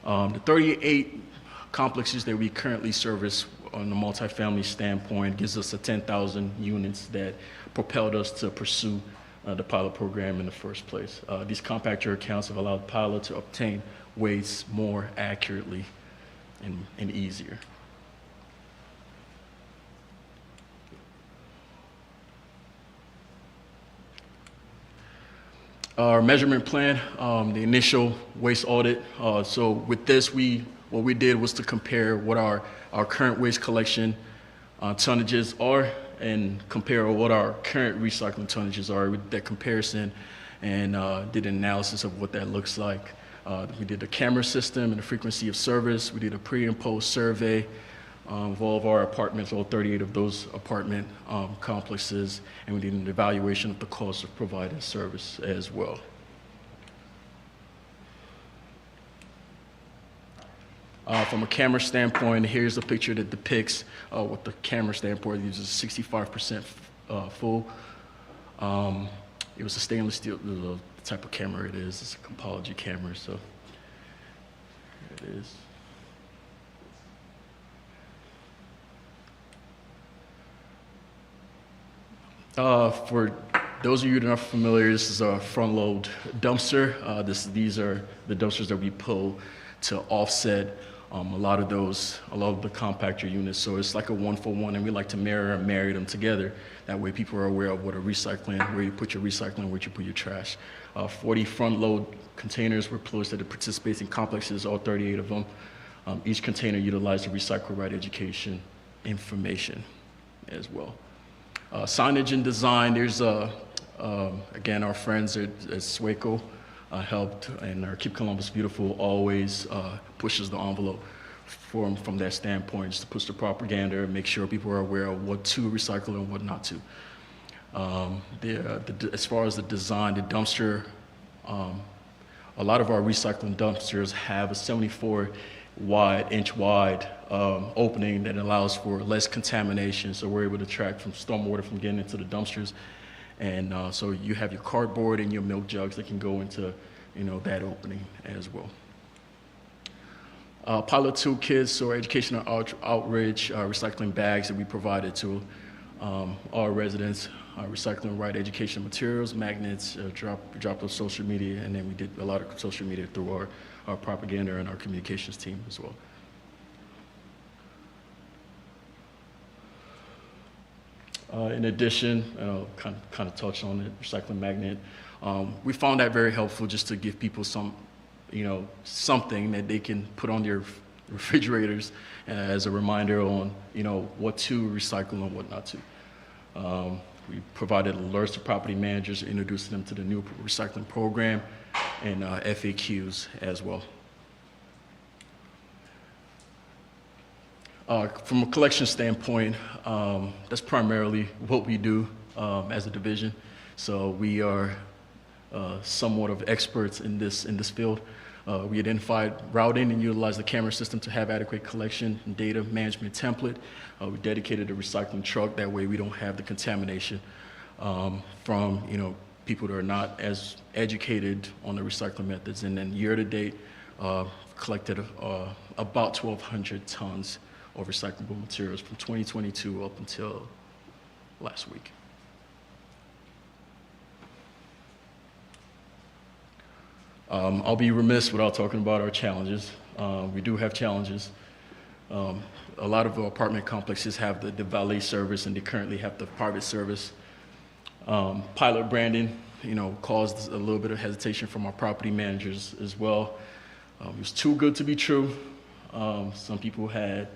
Speaker 6: The 38 complexes that we currently service on the multifamily standpoint gives us a 10,000 units that propelled us to pursue the pilot program in the first place. These compactor accounts have allowed pilot to obtain waste more accurately and easier. Our measurement plan, the initial waste audit. So with this, what we did was to compare what our current waste collection tonnages are and compare what our current recycling tonnages are with that comparison, and did an analysis of what that looks like. We did a camera system and a frequency of service. We did a pre and post survey of all of our apartments, all 38 of those apartment complexes, and we did an evaluation of the cost of providing service as well. From a camera standpoint, here's a picture that depicts what the camera standpoint uses 65% full. It was a stainless steel, the type of camera it is. It's a Compology camera, so here it is. For those of you that are familiar, this is a front load dumpster. These are the dumpsters that we pull to offset a lot of the compactor units. So it's like a 1-for-1, and we like to mirror and marry them together. That way people are aware of what a recycling, where you put your recycling, where you put your trash. 40 front load containers were placed at the participating complexes, all 38 of them. Each container utilized the Recycle Right education information as well. Signage and design, there's again, our friends at SWACO helped, and our Keep Columbus Beautiful always pushes the envelope from that standpoint, just to push the propaganda and make sure people are aware of what to recycle and what not to. As far as the design, the dumpster, a lot of our recycling dumpsters have a 74-inch wide opening that allows for less contamination, so we're able to track from stormwater from getting into the dumpsters. And so you have your cardboard and your milk jugs that can go into, that opening as well. Pilot toolkits or educational outreach, recycling bags that we provided to our residents, recycling right education materials, magnets, dropped on social media, and then we did a lot of social media through our propaganda and our communications team as well. In addition, kind of touched on it, recycling magnet. We found that very helpful just to give people some, something that they can put on their refrigerators as a reminder on, what to recycle and what not to. We provided alerts to property managers, introducing them to the new recycling program, and FAQs as well. From a collection standpoint, that's primarily what we do as a division. So we are somewhat of experts in this field. We identified routing and utilized the camera system to have adequate collection and data management template. We dedicated a recycling truck. That way we don't have the contamination from people that are not as educated on the recycling methods. And then year to date, collected about 1,200 tons of recyclable materials from 2022 up until last week. I'll be remiss without talking about our challenges. We do have challenges. A lot of our apartment complexes have the valet service, and they currently have the private service. Pilot branding, caused a little bit of hesitation from our property managers as well. It was too good to be true. Some people had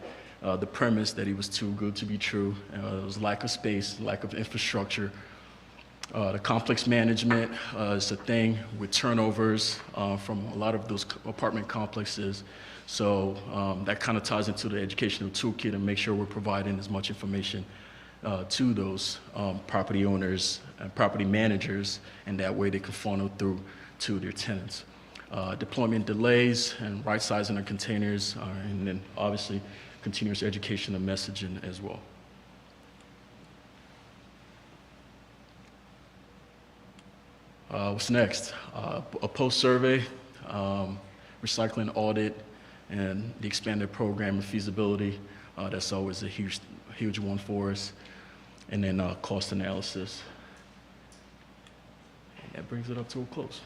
Speaker 6: the premise that it was too good to be true. There was lack of space, lack of infrastructure. The complex management is a thing with turnovers from a lot of those apartment complexes. So that kind of ties into the educational toolkit and make sure we're providing as much information to those property owners and property managers, and that way they can funnel through to their tenants. Deployment delays and right sizing of containers, and then obviously continuous education and messaging as well. What's next? A post-survey, recycling audit, and the expanded program and feasibility. That's always a huge one for us. And then cost analysis. And that brings it up to a close.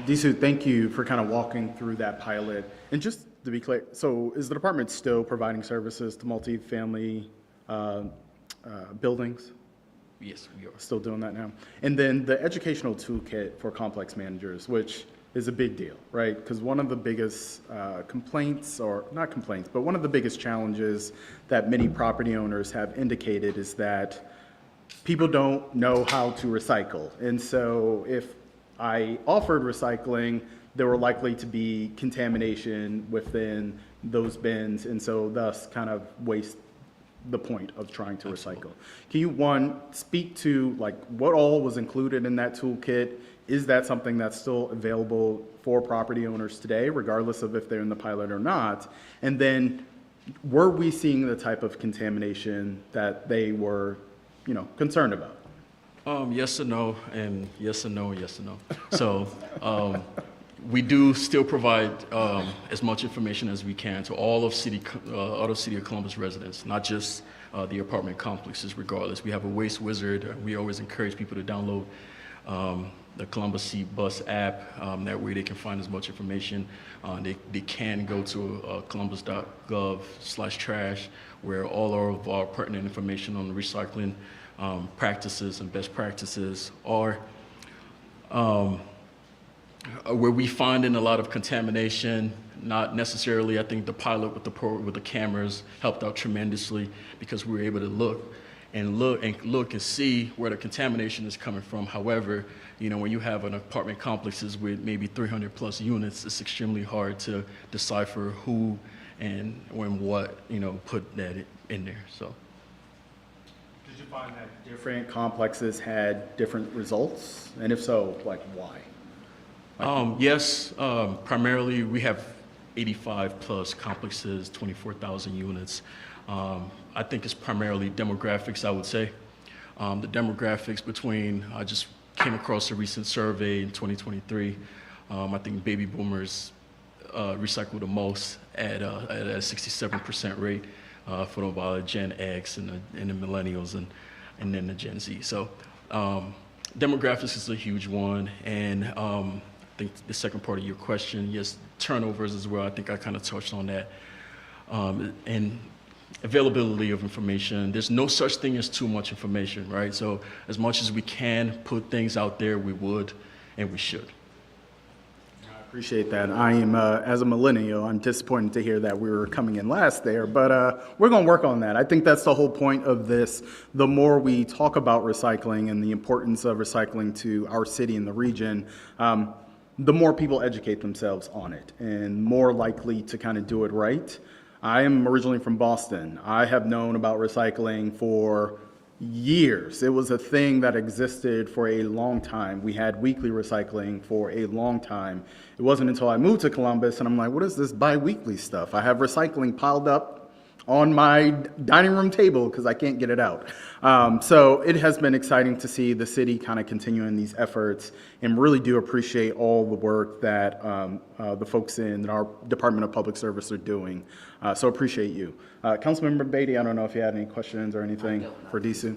Speaker 1: Disu, thank you for kind of walking through that pilot. And just to be clear, so is the department still providing services to multifamily buildings?
Speaker 6: Yes, we are.
Speaker 1: Still doing that now? And then the educational toolkit for complex managers, which is a big deal, right? Because one of the biggest complaints, or not complaints, but one of the biggest challenges that many property owners have indicated is that people don't know how to recycle. And so if I offered recycling, there were likely to be contamination within those bins, and so thus kind of waste the point of trying to recycle. Can you, one, speak to like what all was included in that toolkit? Is that something that's still available for property owners today, regardless of if they're in the pilot or not? And then were we seeing the type of contamination that they were, concerned about?
Speaker 6: Yes and no, and yes and no, and yes and no. So we do still provide as much information as we can to all of City of Columbus residents, not just the apartment complexes, regardless. We have a waste wizard. We always encourage people to download the Columbus City Bus app. That way they can find as much information. They can go to columbus.gov/trash, where all of our pertinent information on the recycling practices and best practices are. Where we finding a lot of contamination, not necessarily. I think the pilot with the cameras helped out tremendously because we were able to look and see where the contamination is coming from. However, when you have an apartment complexes with maybe 300 plus units, it's extremely hard to decipher who and when what put that in there. So.
Speaker 1: Did you find that different complexes had different results? And if so, like why?
Speaker 6: Yes, primarily we have 85 plus complexes, 24,000 units. I think it's primarily demographics, I would say. The demographics between, I just came across a recent survey in 2023. I think baby boomers recycle the most at a 67% rate, followed by Gen X and the millennials and then the Gen Z. So demographics is a huge one. And I think the second part of your question, yes, turnovers as well. I think I kind of touched on that. And availability of information. There's no such thing as too much information, right? So as much as we can put things out there, we would and we should.
Speaker 1: Appreciate that. I am, as a millennial, I'm disappointed to hear that we were coming in last there, but we're going to work on that. I think that's the whole point of this. The more we talk about recycling and the importance of recycling to our city and the region, the more people educate themselves on it and more likely to kind of do it right. I am originally from Boston. I have known about recycling for years. It was a thing that existed for a long time. We had weekly recycling for a long time. It wasn't until I moved to Columbus and I'm like, what is this bi-weekly stuff? I have recycling piled up on my dining room table because I can't get it out. So it has been exciting to see the city kind of continuing these efforts and really do appreciate all the work that the folks in our Department of Public Service are doing. So appreciate you. Councilmember Beatty, I don't know if you had any questions or anything for Disu.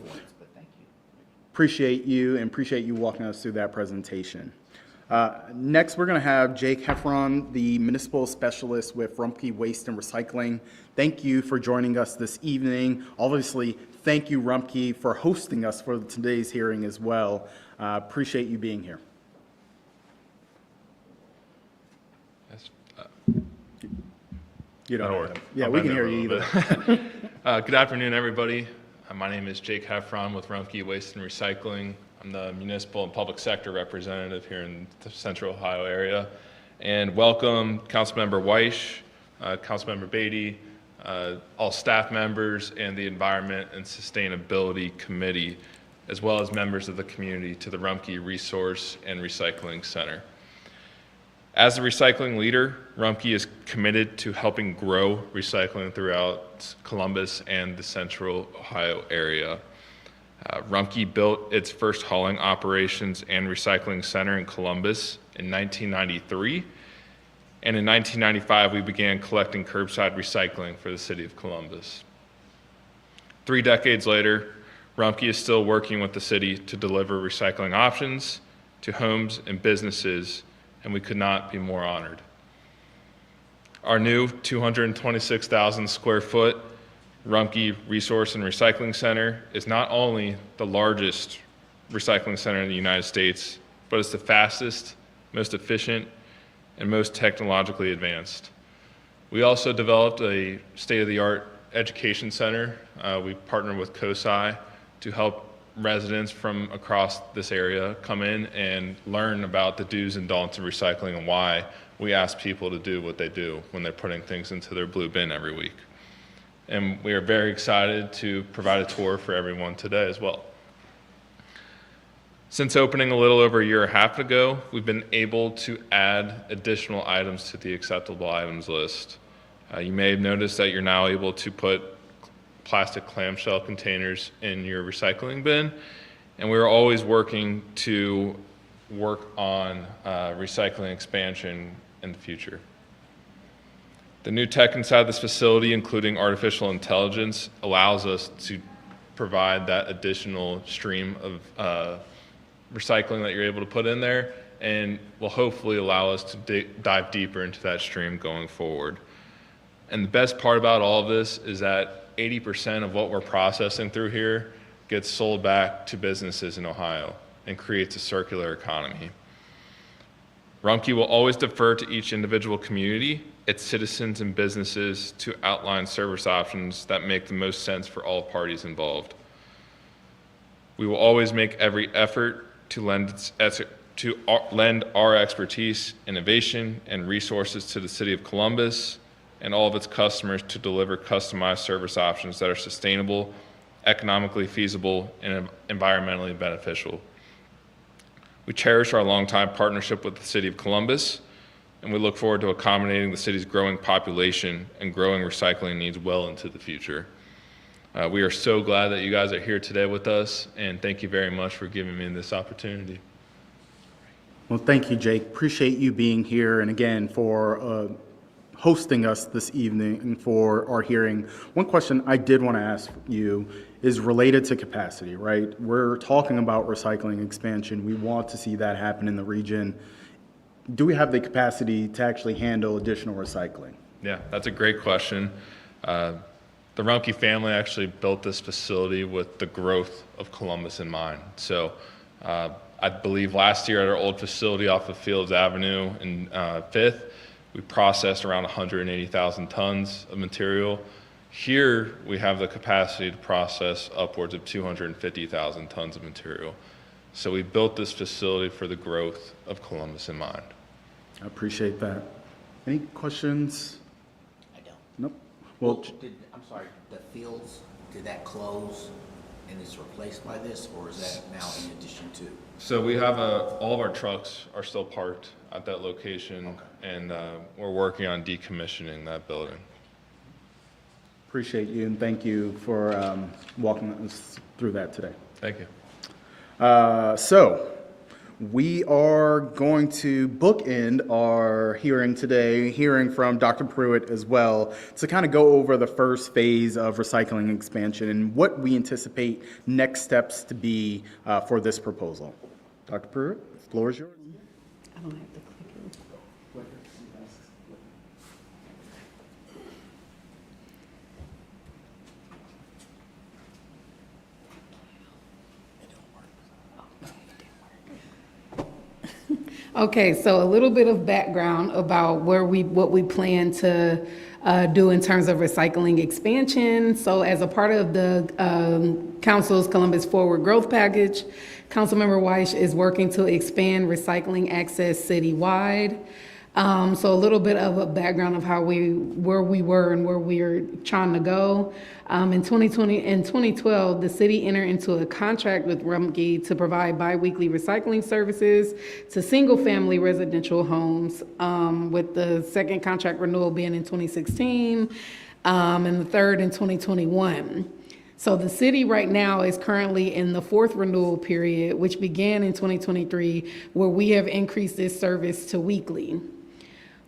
Speaker 1: Appreciate you and appreciate you walking us through that presentation. Next, we're going to have Jake Heffron, the Municipal Specialist with Rumpke Waste and Recycling. Thank you for joining us this evening. Obviously, thank you, Rumpke, for hosting us for today's hearing as well. Appreciate you being here. You don't
Speaker 7: That'll
Speaker 1: have-
Speaker 7: work.
Speaker 1: Yeah,
Speaker 7: I'll
Speaker 1: we can
Speaker 7: bend
Speaker 1: hear
Speaker 7: over a
Speaker 1: you
Speaker 7: little
Speaker 1: either.
Speaker 7: Good afternoon, everybody. My name is Jake Heffron with Rumpke Waste and Recycling. I'm the municipal and public sector representative here in the Central Ohio area. And welcome Councilmember Weish, Councilmember Beatty, all staff members, and the Environment and Sustainability Committee, as well as members of the community, to the Rumpke Resource and Recycling Center. As a recycling leader, Rumpke is committed to helping grow recycling throughout Columbus and the Central Ohio area. Rumpke built its first hauling operations and recycling center in Columbus in 1993. And in 1995, we began collecting curbside recycling for the city of Columbus. 3 decades later, Rumpke is still working with the city to deliver recycling options to homes and businesses, and we could not be more honored. Our new 226,000 square foot Rumpke Resource and Recycling Center is not only the largest recycling center in the United States, but it's the fastest, most efficient, and most technologically advanced. We also developed a state-of-the-art education center. We partnered with COSI to help residents from across this area come in and learn about the do's and don'ts of recycling and why we ask people to do what they do when they're putting things into their blue bin every week. And we are very excited to provide a tour for everyone today as well. Since opening a little over a year and a half ago, we've been able to add additional items to the acceptable items list. You may have noticed that you're now able to put plastic clamshell containers in your recycling bin, and we're always working to work on recycling expansion in the future. The new tech inside this facility, including artificial intelligence, allows us to provide that additional stream of recycling that you're able to put in there, and will hopefully allow us to dive deeper into that stream going forward. And the best part about all of this is that 80% of what we're processing through here gets sold back to businesses in Ohio and creates a circular economy. Rumpke will always defer to each individual community, its citizens and businesses, to outline service options that make the most sense for all parties involved. We will always make every effort to lend our expertise, innovation, and resources to the City of Columbus and all of its customers to deliver customized service options that are sustainable, economically feasible, and environmentally beneficial. We cherish our longtime partnership with the City of Columbus, and we look forward to accommodating the city's growing population and growing recycling needs well into the future. We are so glad that you guys are here today with us, and thank you very much for giving me this opportunity.
Speaker 1: Well, thank you, Jake. Appreciate you being here, and again, for hosting us this evening and for our hearing. One question I did want to ask you is related to capacity, right? We're talking about recycling expansion. We want to see that happen in the region. Do we have the capacity to actually handle additional recycling?
Speaker 7: Yeah, that's a great question. The Rumpke family actually built this facility with the growth of Columbus in mind. So I believe last year at our old facility off of Fields Avenue in 5th, we processed around 180,000 tons of material. Here, we have the capacity to process upwards of 250,000 tons of material. So we built this facility for the growth of Columbus in mind.
Speaker 1: I appreciate that. Any questions?
Speaker 2: I don't.
Speaker 1: Nope. Well,
Speaker 2: I'm sorry, the fields, did that close and is replaced by this, or is that now in addition to?
Speaker 7: So we have all of our trucks are still parked at that location, and we're working on decommissioning that building.
Speaker 1: appreciate you and thank you for walking us through that today.
Speaker 7: Thank you.
Speaker 1: So we are going to bookend our hearing today, hearing from Dr. Pruitt as well, to kind of go over the first phase of recycling expansion and what we anticipate next steps to be for this proposal. Dr. Pruitt, the floor is yours.
Speaker 3: I don't have to click it. Okay, so a little bit of background about what we plan to do in terms of recycling expansion. So as a part of the Council's Columbus Forward Growth Package, Councilmember Weish is working to expand recycling access citywide. So a little bit of a background of where we were and where we're trying to go. In 2012, the city entered into a contract with Rumpke to provide biweekly recycling services to single-family residential homes, with the second contract renewal being in 2016, and the third in 2021. So the city right now is currently in the fourth renewal period, which began in 2023, where we have increased this service to weekly.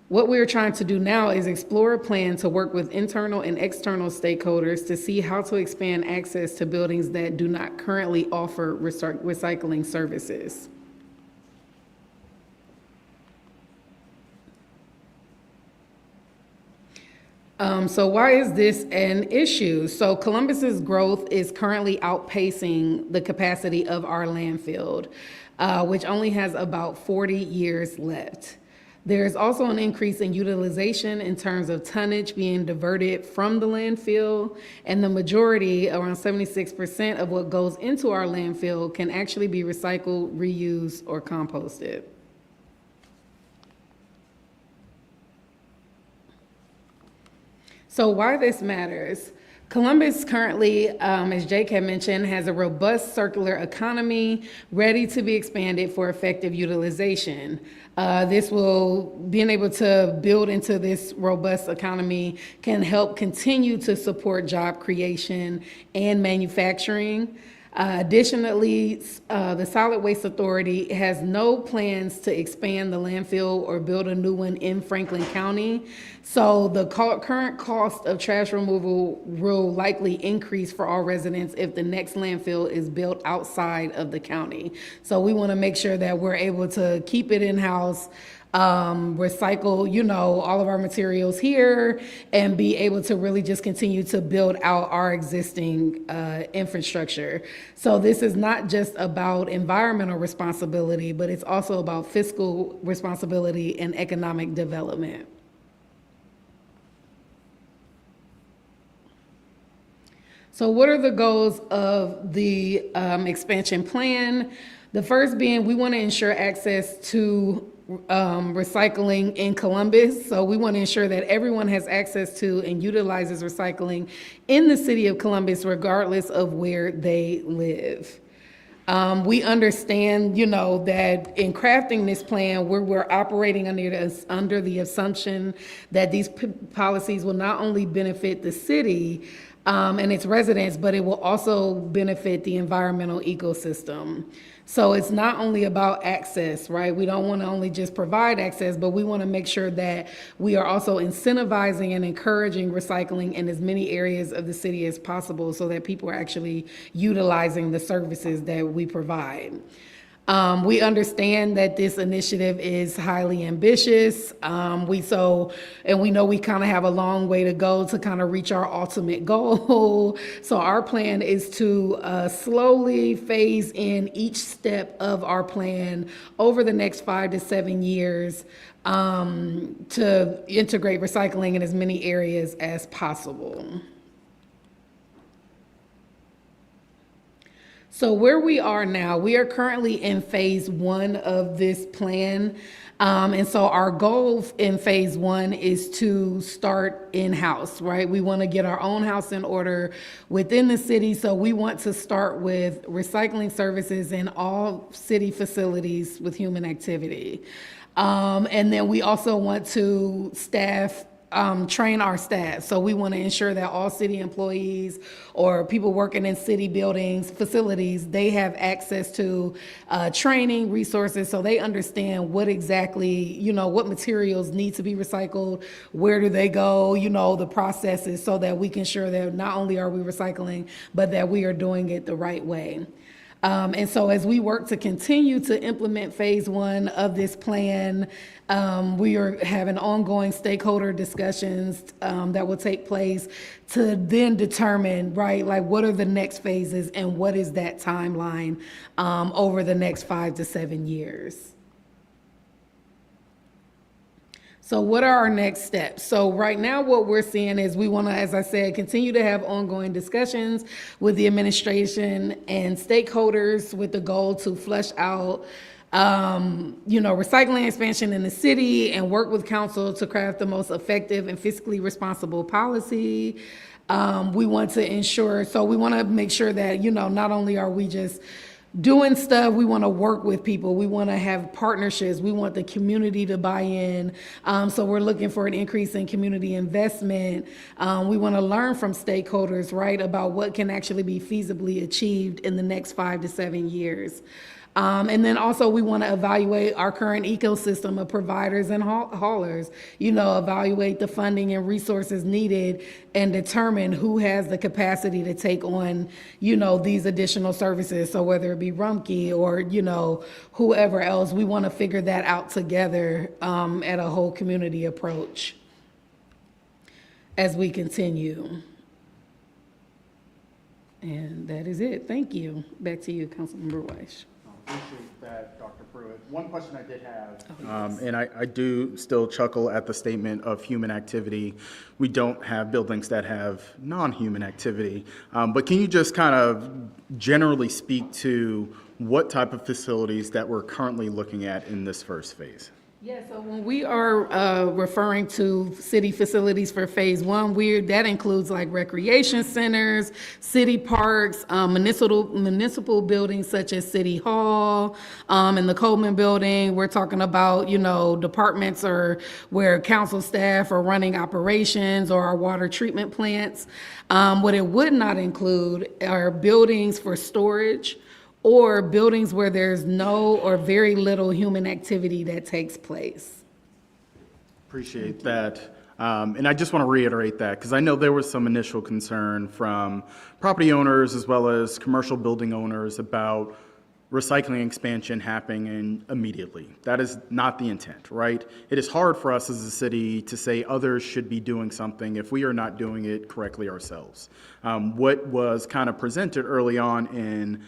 Speaker 3: What we're trying to do now is explore a plan to work with internal and external stakeholders to see how to expand access to buildings that do not currently offer recycling services. So why is this an issue? So Columbus's growth is currently outpacing the capacity of our landfill, which only has about 40 years left. There's also an increase in utilization in terms of tonnage being diverted from the landfill, and the majority, around 76% of what goes into our landfill, can actually be recycled, reused, or composted. So why this matters? Columbus currently, as Jake had mentioned, has a robust circular economy ready to be expanded for effective utilization. Being able to build into this robust economy can help continue to support job creation and manufacturing. Additionally, the Solid Waste Authority has no plans to expand the landfill or build a new one in Franklin County. So the current cost of trash removal will likely increase for all residents if the next landfill is built outside of the county. So we want to make sure that we're able to keep it in-house, recycle, all of our materials here, and be able to really just continue to build out our existing infrastructure. So this is not just about environmental responsibility, but it's also about fiscal responsibility and economic development. So what are the goals of the expansion plan? The first being, we want to ensure access to recycling in Columbus. So we want to ensure that everyone has access to and utilizes recycling in the city of Columbus, regardless of where they live. We understand, that in crafting this plan, we're operating under the assumption that these policies will not only benefit the city and its residents, but it will also benefit the environmental ecosystem. So it's not only about access, right? We don't want to only just provide access, but we want to make sure that we are also incentivizing and encouraging recycling in as many areas of the city as possible so that people are actually utilizing the services that we provide. We understand that this initiative is highly ambitious. And we know we kind of have a long way to go to kind of reach our ultimate goal. So our plan is to slowly phase in each step of our plan over the next 5 to 7 years to integrate recycling in as many areas as possible. So where we are now, we are currently in phase 1 of this plan. And so our goal in phase 1 is to start in-house, right? We want to get our own house in order within the city. So we want to start with recycling services in all city facilities with human activity. And then we also want to train our staff. So we want to ensure that all city employees or people working in city buildings, facilities, they have access to training, resources, so they understand what exactly, what materials need to be recycled, where do they go, the processes, so that we can ensure that not only are we recycling, but that we are doing it the right way. And so as we work to continue to implement phase 1 of this plan, we are having ongoing stakeholder discussions that will take place to then determine, right, like what are the next phases and what is that timeline over the next 5 to 7 years. So what are our next steps? So right now what we're seeing is we want to, as I said, continue to have ongoing discussions with the administration and stakeholders with the goal to flesh out recycling expansion in the city and work with council to craft the most effective and fiscally responsible policy. We want to make sure that, not only are we just doing stuff, we want to work with people. We want to have partnerships. We want the community to buy in. So we're looking for an increase in community investment. We want to learn from stakeholders, right, about what can actually be feasibly achieved in the next 5 to 7 years. And then also we want to evaluate our current ecosystem of providers and haulers, evaluate the funding and resources needed and determine who has the capacity to take on, these additional services. So whether it be Rumpke or, whoever else, we want to figure that out together at a whole community approach as we continue. And that is it. Thank you. Back to you, Councilmember Weiss.
Speaker 1: Appreciate that, Dr. Pruitt. One question I did have, and I do still chuckle at the statement of human activity. We don't have buildings that have non-human activity, but can you just kind of generally speak to what type of facilities that we're currently looking at in this first phase?
Speaker 3: Yeah, so when we are referring to city facilities for phase 1, that includes like recreation centers, city parks, municipal buildings such as City Hall, and the Coleman Building. We're talking about, departments or where council staff are running operations, or our water treatment plants. What it would not include are buildings for storage, or buildings where there's no or very little human activity that takes place.
Speaker 1: Appreciate that. And I just want to reiterate that because I know there was some initial concern from property owners as well as commercial building owners about recycling expansion happening immediately. That is not the intent, right? It is hard for us as a city to say others should be doing something if we are not doing it correctly ourselves. What was kind of presented early on in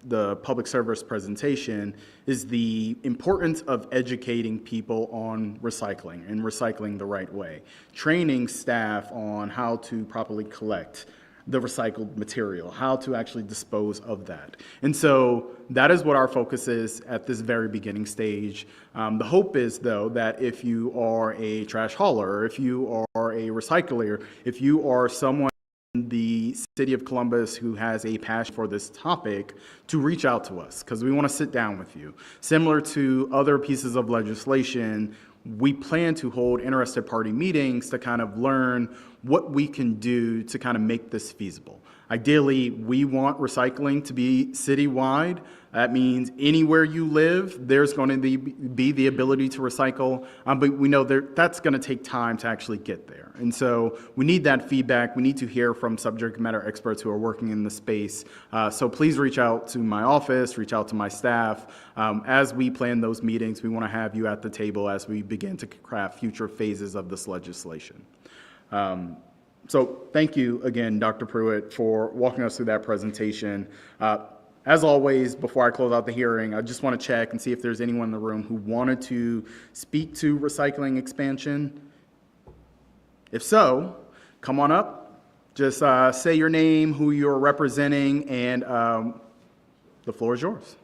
Speaker 1: the public service presentation is the importance of educating people on recycling and recycling the right way, training staff on how to properly collect the recycled material, how to actually dispose of that. And so that is what our focus is at this very beginning stage. The hope is, though, that if you are a trash hauler, if you are a recycler, if you are someone in the city of Columbus who has a passion for this topic, to reach out to us, because we want to sit down with you. Similar to other pieces of legislation, we plan to hold interested party meetings to kind of learn what we can do to kind of make this feasible. Ideally, we want recycling to be citywide. That means anywhere you live, there's going to be the ability to recycle, but we know that's going to take time to actually get there. And so we need that feedback. We need to hear from subject matter experts who are working in the space. So please reach out to my office, reach out to my staff. As we plan those meetings, we want to have you at the table as we begin to craft future phases of this legislation. So thank you again, Dr. Pruitt, for walking us through that presentation. As always, before I close out the hearing, I just want to check and see if there's anyone in the room who wanted to speak to recycling expansion. If so, come on up. Just say your name, who you're representing, and the floor is yours.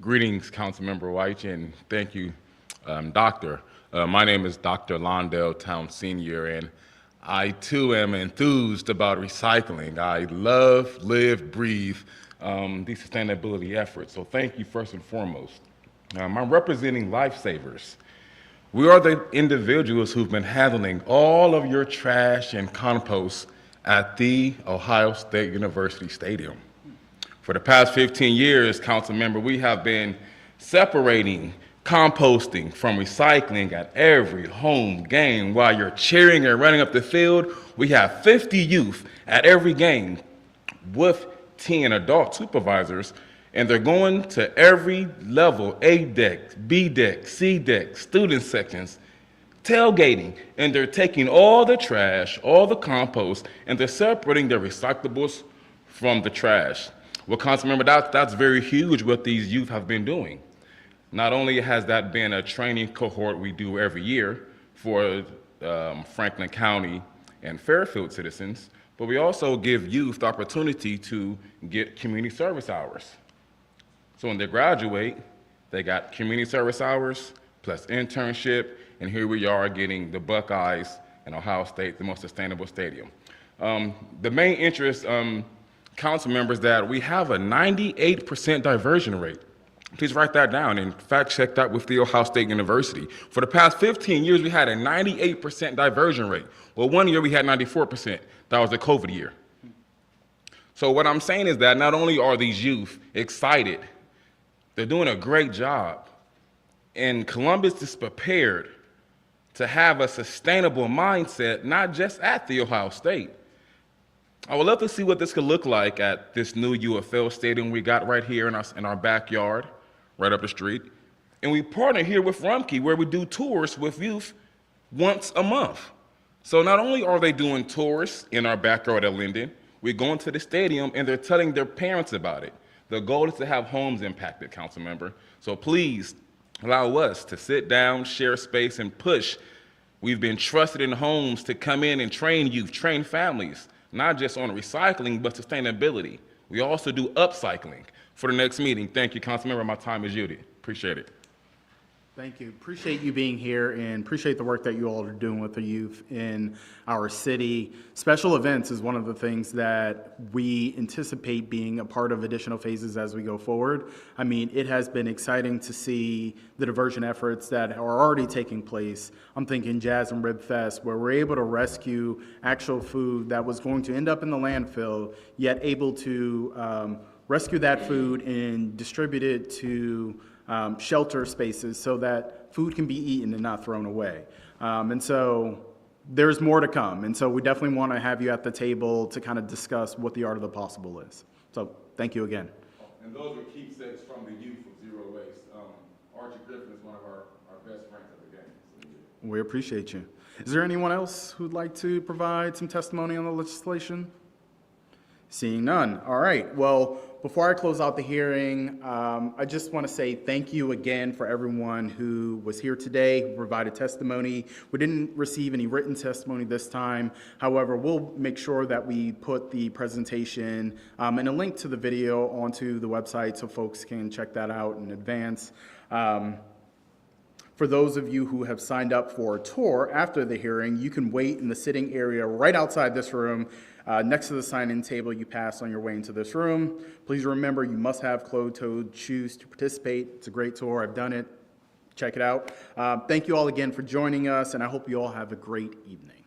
Speaker 8: Greetings, Councilmember White, and thank you, Doctor. My name is Dr. Londell Town Sr., and I too am enthused about recycling. I love, live, breathe these sustainability efforts, so thank you first and foremost. I'm representing Lifesavers. We are the individuals who've been handling all of your trash and compost at the Ohio State University Stadium. For the past 15 years, council member, we have been separating composting from recycling at every home game. While you're cheering and running up the field, we have 50 youth at every game with 10 adult supervisors, and they're going to every level, A deck, B deck, C deck, student sections, tailgating, and they're taking all the trash, all the compost, and they're separating the recyclables from the trash. Well, Councilmember, that's very huge what these youth have been doing. Not only has that been a training cohort we do every year for Franklin County and Fairfield citizens, but we also give youth the opportunity to get community service hours. So when they graduate, they got community service hours plus internship, and here we are getting the Buckeyes and Ohio State, the most sustainable stadium. The main interest, council members, that we have a 98% diversion rate. Please write that down and fact check that with the Ohio State University. For the past 15 years, we had a 98% diversion rate. Well, one year we had 94%. That was the COVID year. So what I'm saying is that not only are these youth excited, they're doing a great job. And Columbus is prepared to have a sustainable mindset, not just at the Ohio State. I would love to see what this could look like at this new UFL stadium we got right here in our backyard, right up the street. And we partner here with Rumpke, where we do tours with youth once a month. So not only are they doing tours in our backyard at Linden, we're going to the stadium and they're telling their parents about it. The goal is to have homes impacted, council member. So please allow us to sit down, share space, and push. We've been trusted in homes to come in and train youth, train families, not just on recycling, but sustainability. We also do upcycling. For the next meeting, thank you, Councilmember. My time is yielded. Appreciate it.
Speaker 1: Thank you. Appreciate you being here and appreciate the work that you all are doing with the youth in our city. Special events is one of the things that we anticipate being a part of additional phases as we go forward. I mean, it has been exciting to see the diversion efforts that are already taking place. I'm thinking Jazz and Rib Fest, where we're able to rescue actual food that was going to end up in the landfill, yet able to rescue that food and distribute it to shelter spaces so that food can be eaten and not thrown away. And so there's more to come. And so we definitely want to have you at the table to kind of discuss what the art of the possible is. So thank you again.
Speaker 8: And those are keepsakes from the youth of Zero Waste. Archie Griffin is one of our best friends at the game.
Speaker 1: We appreciate you. Is there anyone else who'd like to provide some testimony on the legislation? Seeing none. All right. Well, before I close out the hearing, I just want to say thank you again for everyone who was here today, who provided testimony. We didn't receive any written testimony this time. However, we'll make sure that we put the presentation and a link to the video onto the website so folks can check that out in advance. For those of you who have signed up for a tour after the hearing, you can wait in the sitting area right outside this room next to the sign-in table you passed on your way into this room. Please remember, you must have closed-toed shoes to participate. It's a great tour. I've done it. Check it out. Thank you all again for joining us, and I hope you all have a great evening.